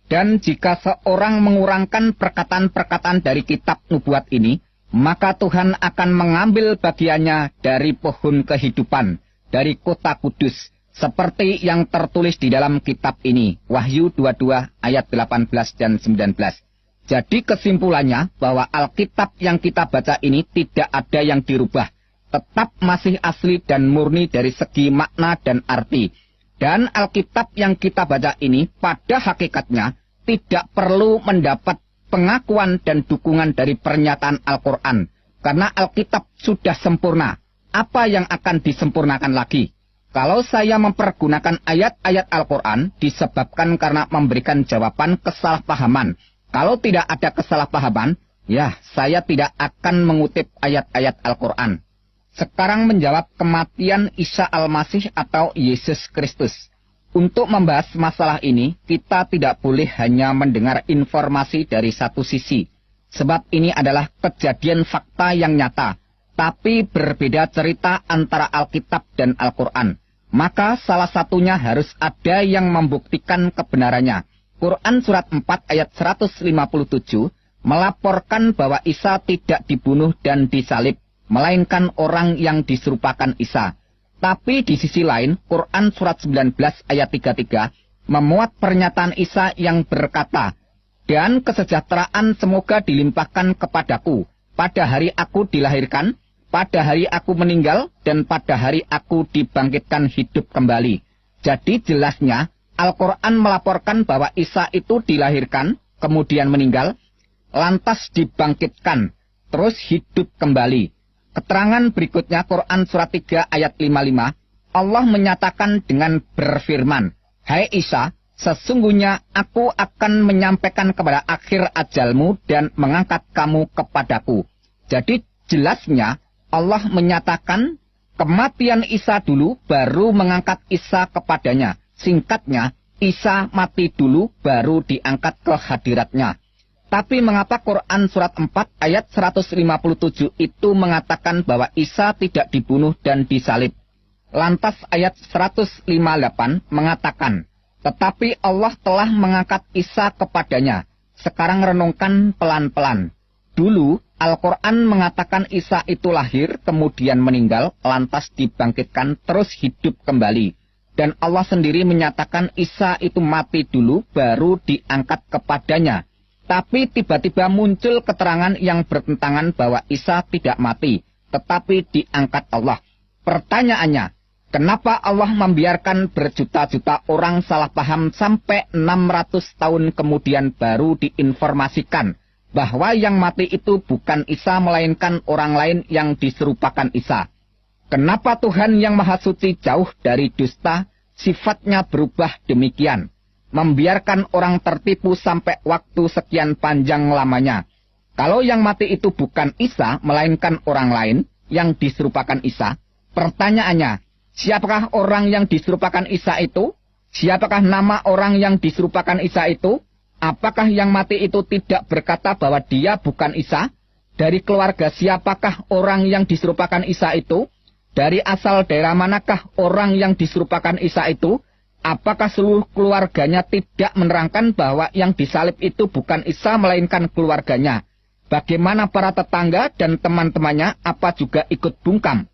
Dan jika seorang mengurangkan perkataan-perkataan dari kitab nubuat ini, maka Tuhan akan mengambil bagiannya dari pohon kehidupan, dari kota kudus, seperti yang tertulis di dalam kitab ini. Wahyu 22 ayat 18 dan 19. Jadi kesimpulannya bahwa Alkitab yang kita baca ini tidak ada yang dirubah. Tetap masih asli dan murni dari segi makna dan arti. Dan Alkitab yang kita baca ini pada hakikatnya tidak perlu mendapat pengakuan dan dukungan dari pernyataan Al-Quran. Karena Alkitab sudah sempurna. Apa yang akan disempurnakan lagi? Kalau saya mempergunakan ayat-ayat Al-Quran disebabkan karena memberikan jawaban kesalahpahaman. Kalau tidak ada kesalahpahaman, ya saya tidak akan mengutip ayat-ayat Al-Quran. Sekarang menjawab kematian Isa Al-Masih atau Yesus Kristus. Untuk membahas masalah ini, kita tidak boleh hanya mendengar informasi dari satu sisi. Sebab ini adalah kejadian fakta yang nyata. Tapi berbeda cerita antara Alkitab dan Al-Quran. Maka salah satunya harus ada yang membuktikan kebenarannya. Quran surat 4 ayat 157 melaporkan bahwa Isa tidak dibunuh dan disalib, melainkan orang yang diserupakan Isa. Tapi di sisi lain, Quran surat 19 ayat 33 memuat pernyataan Isa yang berkata, dan kesejahteraan semoga dilimpahkan kepadaku, pada hari aku dilahirkan, pada hari aku meninggal, dan pada hari aku dibangkitkan hidup kembali. Jadi jelasnya, Al-Quran melaporkan bahwa Isa itu dilahirkan, kemudian meninggal, lantas dibangkitkan, terus hidup kembali. Keterangan berikutnya Quran surat 3 ayat 55, Allah menyatakan dengan berfirman, hai Isa, sesungguhnya aku akan menyampaikan kepada akhir ajalmu dan mengangkat kamu kepadaku. Jadi jelasnya Allah menyatakan kematian Isa dulu baru mengangkat Isa kepadanya. Singkatnya, Isa mati dulu baru diangkat ke hadiratnya. Tapi mengapa Quran surat 4 ayat 157 itu mengatakan bahwa Isa tidak dibunuh dan disalib? Lantas ayat 158 mengatakan, tetapi Allah telah mengangkat Isa kepadanya. Sekarang renungkan pelan-pelan. Dulu Al-Quran mengatakan Isa itu lahir, kemudian meninggal, lantas dibangkitkan, terus hidup kembali. Dan Allah sendiri menyatakan Isa itu mati dulu, baru diangkat kepadanya. Tapi tiba-tiba muncul keterangan yang bertentangan bahwa Isa tidak mati, tetapi diangkat Allah. Pertanyaannya, kenapa Allah membiarkan berjuta-juta orang salah paham sampai 600 tahun kemudian baru diinformasikan bahwa yang mati itu bukan Isa melainkan orang lain yang diserupakan Isa? Kenapa Tuhan yang Maha Suci jauh dari dusta sifatnya berubah demikian? Membiarkan orang tertipu sampai waktu sekian panjang lamanya. Kalau yang mati itu bukan Isa, melainkan orang lain yang diserupakan Isa, pertanyaannya, siapakah orang yang diserupakan Isa itu? Siapakah nama orang yang diserupakan Isa itu? Apakah yang mati itu tidak berkata bahwa dia bukan Isa? Dari keluarga siapakah orang yang diserupakan Isa itu? Dari asal daerah manakah orang yang diserupakan Isa itu? Apakah seluruh keluarganya tidak menerangkan bahwa yang disalib itu bukan Isa melainkan keluarganya? Bagaimana para tetangga dan teman-temannya apa juga ikut bungkam?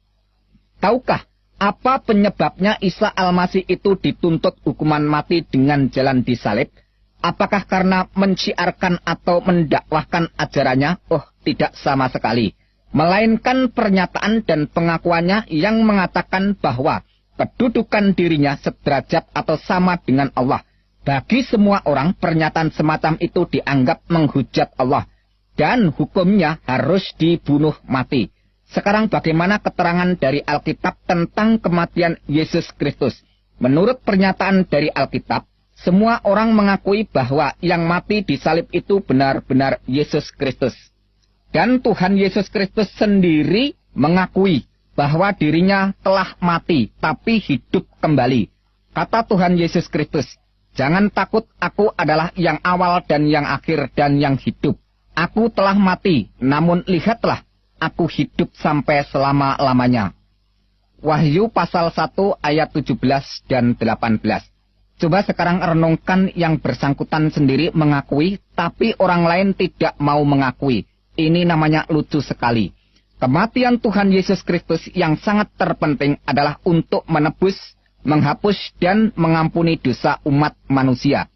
Tahukah apa penyebabnya Isa Al-Masih itu dituntut hukuman mati dengan jalan disalib? Apakah karena menciarkan atau mendakwahkan ajarannya? Oh, tidak sama sekali. Melainkan pernyataan dan pengakuannya yang mengatakan bahwa kedudukan dirinya sederajat atau sama dengan Allah. Bagi semua orang, pernyataan semacam itu dianggap menghujat Allah. Dan hukumnya harus dibunuh mati. Sekarang bagaimana keterangan dari Alkitab tentang kematian Yesus Kristus? Menurut pernyataan dari Alkitab, semua orang mengakui bahwa yang mati di salib itu benar-benar Yesus Kristus. Dan Tuhan Yesus Kristus sendiri mengakui bahwa dirinya telah mati, tapi hidup kembali. Kata Tuhan Yesus Kristus, "Jangan takut, aku adalah yang awal dan yang akhir dan yang hidup. Aku telah mati, namun lihatlah, aku hidup sampai selama-lamanya." Wahyu pasal 1 ayat 17 dan 18. Coba sekarang renungkan yang bersangkutan sendiri mengakui, tapi orang lain tidak mau mengakui. Ini namanya lucu sekali. Kematian Tuhan Yesus Kristus yang sangat terpenting adalah untuk menebus, menghapus, dan mengampuni dosa umat manusia.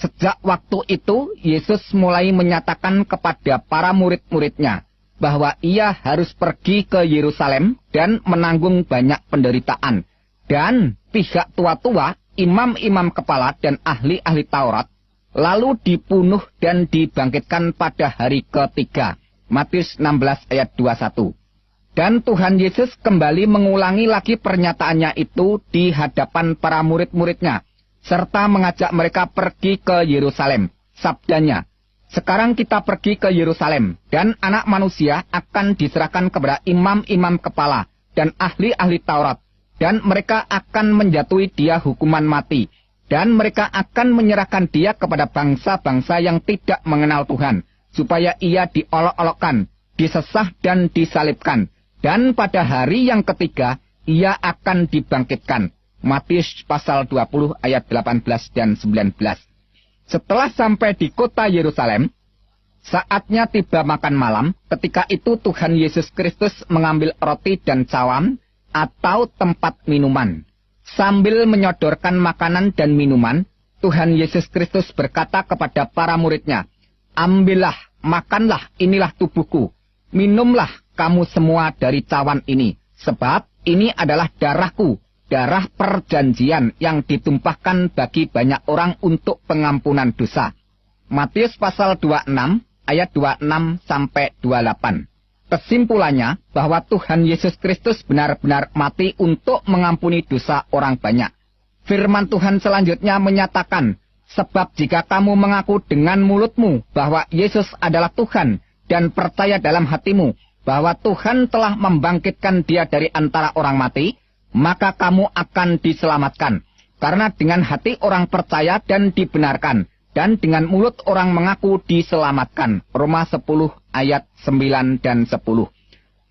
Sejak waktu itu, Yesus mulai menyatakan kepada para murid-muridnya bahwa ia harus pergi ke Yerusalem dan menanggung banyak penderitaan. Dan pihak tua-tua, imam-imam kepala, dan ahli-ahli Taurat, lalu dibunuh dan dibangkitkan pada hari ketiga. Matius 16 ayat 21. Dan Tuhan Yesus kembali mengulangi lagi pernyataannya itu di hadapan para murid-muridnya, serta mengajak mereka pergi ke Yerusalem. Sabdanya, "Sekarang kita pergi ke Yerusalem, dan anak manusia akan diserahkan kepada imam-imam kepala dan ahli-ahli Taurat, dan mereka akan menjatuhi dia hukuman mati, dan mereka akan menyerahkan dia kepada bangsa-bangsa yang tidak mengenal Tuhan, supaya ia diolok-olokkan, disesah dan disalibkan, dan pada hari yang ketiga ia akan dibangkitkan." Matius pasal 20 ayat 18 dan 19. Setelah sampai di kota Yerusalem, saatnya tiba makan malam. Ketika itu Tuhan Yesus Kristus mengambil roti dan cawan atau tempat minuman. Sambil menyodorkan makanan dan minuman, Tuhan Yesus Kristus berkata kepada para muridnya, "Ambillah, makanlah, inilah tubuhku. Minumlah kamu semua dari cawan ini, sebab ini adalah darahku, darah perjanjian yang ditumpahkan bagi banyak orang untuk pengampunan dosa." Matius pasal 26 ayat 26 sampai 28. Kesimpulannya bahwa Tuhan Yesus Kristus benar-benar mati untuk mengampuni dosa orang banyak. Firman Tuhan selanjutnya menyatakan, "Sebab jika kamu mengaku dengan mulutmu bahwa Yesus adalah Tuhan dan percaya dalam hatimu bahwa Tuhan telah membangkitkan dia dari antara orang mati, maka kamu akan diselamatkan. Karena dengan hati orang percaya dan dibenarkan, dan dengan mulut orang mengaku diselamatkan." Roma 10 ayat 9 dan 10.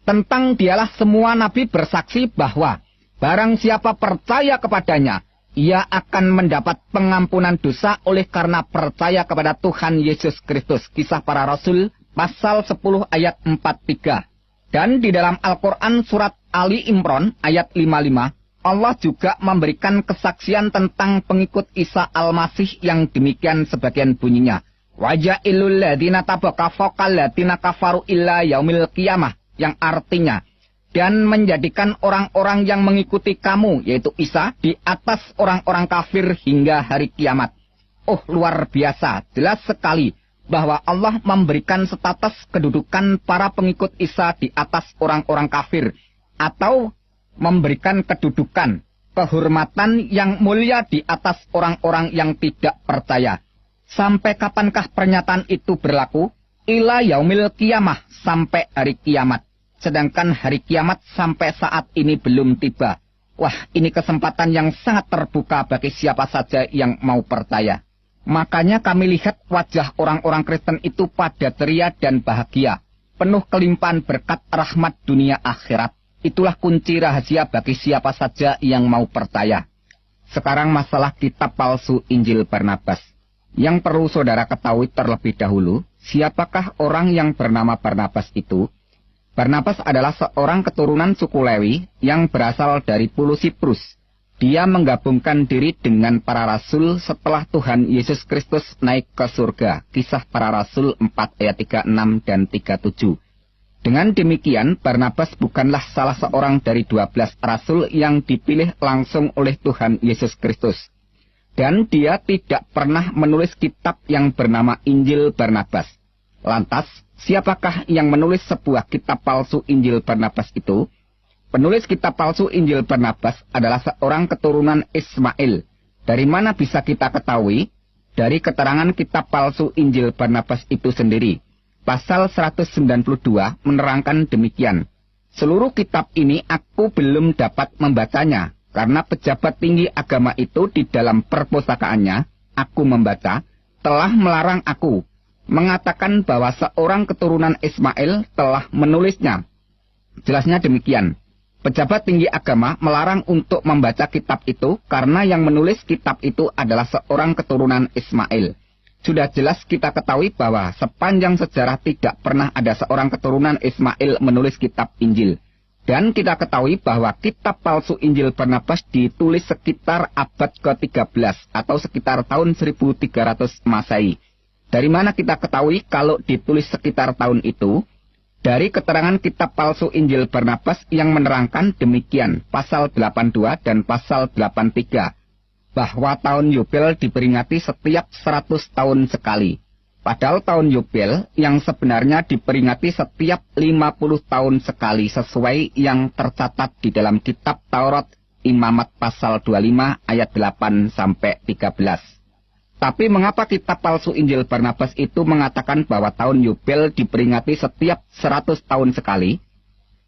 Tentang dialah semua nabi bersaksi bahwa barang siapa percaya kepadanya, ia akan mendapat pengampunan dosa oleh karena percaya kepada Tuhan Yesus Kristus. Kisah Para Rasul pasal 10 ayat 43. Dan di dalam Al-Quran surat Ali Imran ayat 55, Allah juga memberikan kesaksian tentang pengikut Isa Al-Masih yang demikian sebagian bunyinya. "Waja'ilul ladina tabaka fokal ladina kafaru illa yaumil qiyamah," yang artinya, "Dan menjadikan orang-orang yang mengikuti kamu," yaitu Isa, "di atas orang-orang kafir hingga hari kiamat." Oh, luar biasa, jelas sekali bahwa Allah memberikan status kedudukan para pengikut Isa di atas orang-orang kafir, atau memberikan kedudukan, kehormatan yang mulia di atas orang-orang yang tidak percaya. Sampai kapankah pernyataan itu berlaku? Ila yaumil qiyamah, sampai hari kiamat. Sedangkan hari kiamat sampai saat ini belum tiba. Wah, ini kesempatan yang sangat terbuka bagi siapa saja yang mau percaya. Makanya kami lihat wajah orang-orang Kristen itu pada ceria dan bahagia, penuh kelimpahan berkat rahmat dunia akhirat. Itulah kunci rahasia bagi siapa saja yang mau percaya. Sekarang masalah kitab palsu Injil Barnabas. Yang perlu saudara ketahui terlebih dahulu, siapakah orang yang bernama Barnabas itu? Barnabas adalah seorang keturunan suku Lewi yang berasal dari Pulau Siprus. Dia menggabungkan diri dengan para rasul setelah Tuhan Yesus Kristus naik ke surga. Kisah para Rasul 4 ayat 36 dan 37. Dengan demikian, Barnabas bukanlah salah seorang dari 12 rasul yang dipilih langsung oleh Tuhan Yesus Kristus. Dan dia tidak pernah menulis kitab yang bernama Injil Barnabas. Lantas, siapakah yang menulis sebuah kitab palsu Injil Barnabas itu? Penulis kitab palsu Injil Barnabas adalah seorang keturunan Ismail. Dari mana bisa kita ketahui? Dari keterangan kitab palsu Injil Barnabas itu sendiri. Pasal 192 menerangkan demikian. Seluruh kitab ini aku belum dapat membacanya, karena pejabat tinggi agama itu di dalam perpustakaannya, aku membaca, telah melarang aku, mengatakan bahwa seorang keturunan Ismail telah menulisnya. Jelasnya demikian. Pejabat tinggi agama melarang untuk membaca kitab itu karena yang menulis kitab itu adalah seorang keturunan Ismail. Sudah jelas kita ketahui bahwa sepanjang sejarah tidak pernah ada seorang keturunan Ismail menulis kitab Injil. Dan kita ketahui bahwa kitab palsu Injil Barnabas ditulis sekitar abad ke-13 atau sekitar tahun 1300 Masehi. Dari mana kita ketahui kalau ditulis sekitar tahun itu? Dari keterangan kitab palsu Injil Barnabas yang menerangkan demikian, pasal 82 dan pasal 83, bahwa tahun Yubel diperingati setiap 100 tahun sekali. Padahal tahun Yubel yang sebenarnya diperingati setiap 50 tahun sekali sesuai yang tercatat di dalam kitab Taurat Imamat pasal 25 ayat 8-13. Tapi mengapa kitab palsu Injil Barnabas itu mengatakan bahwa tahun Yubel diperingati setiap 100 tahun sekali?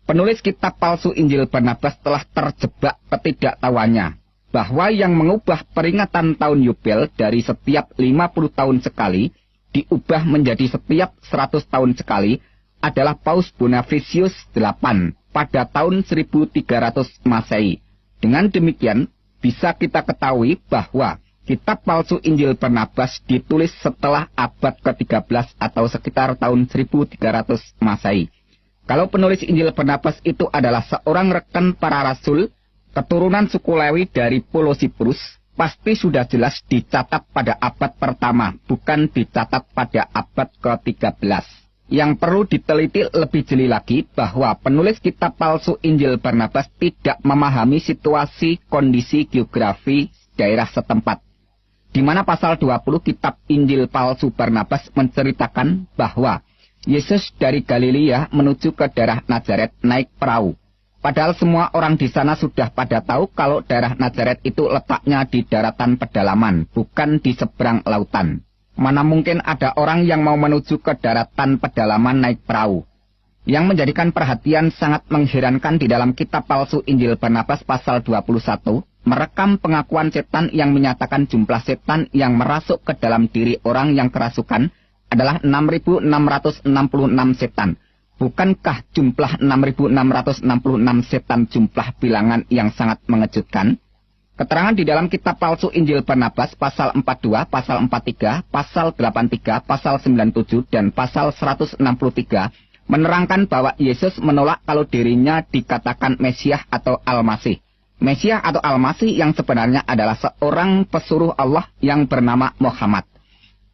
Penulis kitab palsu Injil Barnabas telah terjebak ketidaktahuannya bahwa yang mengubah peringatan tahun Yubel dari setiap 50 tahun sekali diubah menjadi setiap 100 tahun sekali adalah Paus Bonifacius VIII pada tahun 1300 Masehi. Dengan demikian, bisa kita ketahui bahwa kitab palsu Injil Barnabas ditulis setelah abad ke-13 atau sekitar tahun 1300 Masehi. Kalau penulis Injil Barnabas itu adalah seorang rekan para rasul, keturunan suku Lewi dari Pulau Siprus, pasti sudah jelas dicatat pada abad pertama, bukan dicatat pada abad ke-13. Yang perlu diteliti lebih jeli lagi bahwa penulis kitab palsu Injil Barnabas tidak memahami situasi kondisi geografi daerah setempat. Di mana pasal 20 kitab Injil palsu Barnabas menceritakan bahwa Yesus dari Galilea menuju ke daerah Nazaret naik perahu. Padahal semua orang di sana sudah pada tahu kalau daerah Nazaret itu letaknya di daratan pedalaman, bukan di seberang lautan. Mana mungkin ada orang yang mau menuju ke daratan pedalaman naik perahu. Yang menjadikan perhatian sangat mengherankan di dalam kitab palsu Injil Barnabas pasal 21, merekam pengakuan setan yang menyatakan jumlah setan yang merasuk ke dalam diri orang yang kerasukan adalah 6.666 setan. Bukankah jumlah 6.666 setan jumlah bilangan yang sangat mengejutkan? Keterangan di dalam kitab palsu Injil Barnabas pasal 42, pasal 43, pasal 83, pasal 97, dan pasal 163 menerangkan bahwa Yesus menolak kalau dirinya dikatakan Mesias atau Al-Masih. Mesias atau Al-Masih yang sebenarnya adalah seorang pesuruh Allah yang bernama Muhammad.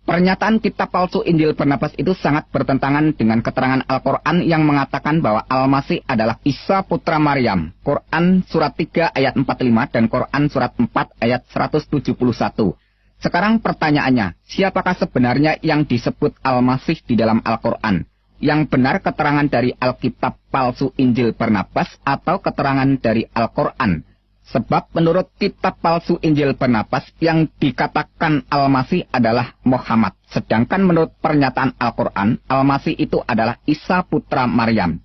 Pernyataan kitab palsu Injil Barnabas itu sangat bertentangan dengan keterangan Al-Quran yang mengatakan bahwa Al-Masih adalah Isa putra Maryam. Quran surat 3 ayat 45 dan Quran surat 4 ayat 171. Sekarang pertanyaannya, siapakah sebenarnya yang disebut Al-Masih di dalam Al-Quran? Yang benar keterangan dari Alkitab palsu Injil Barnabas atau keterangan dari Al-Quran? Sebab menurut kitab palsu Injil Barnabas yang dikatakan Al-Masih adalah Muhammad. Sedangkan menurut pernyataan Al-Quran, Al-Masih itu adalah Isa putra Maryam.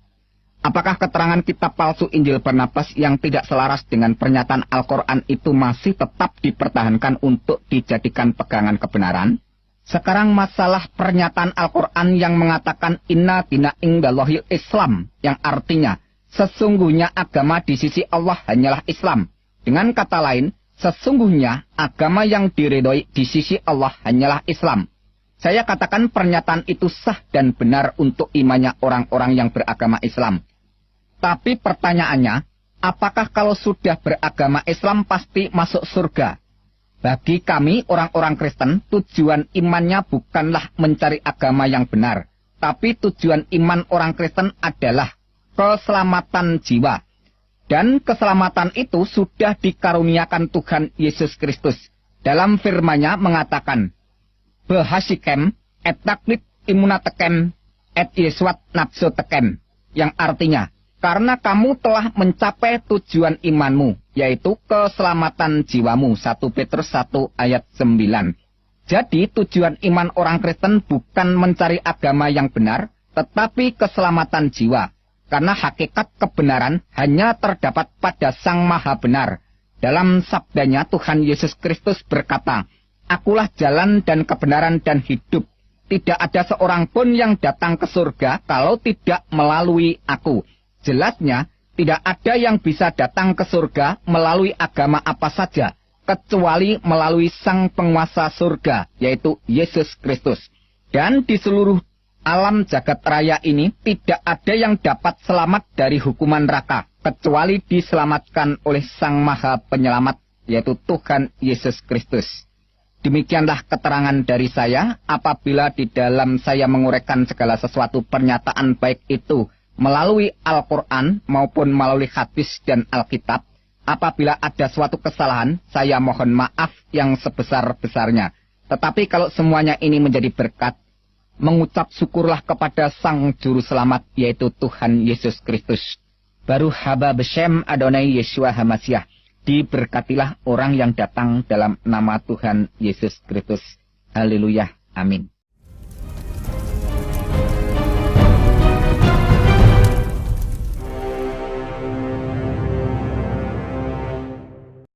Apakah keterangan kitab palsu Injil Barnabas yang tidak selaras dengan pernyataan Al-Quran itu masih tetap dipertahankan untuk dijadikan pegangan kebenaran? Sekarang masalah pernyataan Al-Quran yang mengatakan inna dina indallahil Islam, yang artinya sesungguhnya agama di sisi Allah hanyalah Islam. Dengan kata lain, sesungguhnya agama yang diridhoi di sisi Allah hanyalah Islam. Saya katakan pernyataan itu sah dan benar untuk imannya orang-orang yang beragama Islam. Tapi pertanyaannya, apakah kalau sudah beragama Islam pasti masuk surga? Bagi kami orang-orang Kristen, tujuan imannya bukanlah mencari agama yang benar. Tapi tujuan iman orang Kristen adalah keselamatan jiwa. Dan keselamatan itu sudah dikaruniakan Tuhan Yesus Kristus. Dalam firman-Nya mengatakan, Behasikem et taklid imunatekem et Yesuat nafsu tekem. Yang artinya, karena kamu telah mencapai tujuan imanmu, yaitu keselamatan jiwamu. 1 Petrus 1 ayat 9. Jadi tujuan iman orang Kristen bukan mencari agama yang benar, tetapi keselamatan jiwa. Karena hakikat kebenaran hanya terdapat pada Sang Maha Benar. Dalam sabdanya Tuhan Yesus Kristus berkata, Akulah jalan dan kebenaran dan hidup. Tidak ada seorang pun yang datang ke surga kalau tidak melalui aku. Jelasnya, tidak ada yang bisa datang ke surga melalui agama apa saja, kecuali melalui Sang Penguasa surga, yaitu Yesus Kristus. Dan di seluruh alam jagat raya ini, tidak ada yang dapat selamat dari hukuman neraka, kecuali diselamatkan oleh Sang Maha Penyelamat, yaitu Tuhan Yesus Kristus. Demikianlah keterangan dari saya, apabila di dalam saya menguraikan segala sesuatu pernyataan baik itu, melalui Al-Quran maupun melalui hadis dan Alkitab, apabila ada suatu kesalahan, saya mohon maaf yang sebesar-besarnya. Tetapi kalau semuanya ini menjadi berkat, mengucap syukurlah kepada Sang Juru Selamat, yaitu Tuhan Yesus Kristus. Baru haba beshem Adonai Yeshua Hamasiah. Diberkatilah orang yang datang dalam nama Tuhan Yesus Kristus. Haleluya. Amin.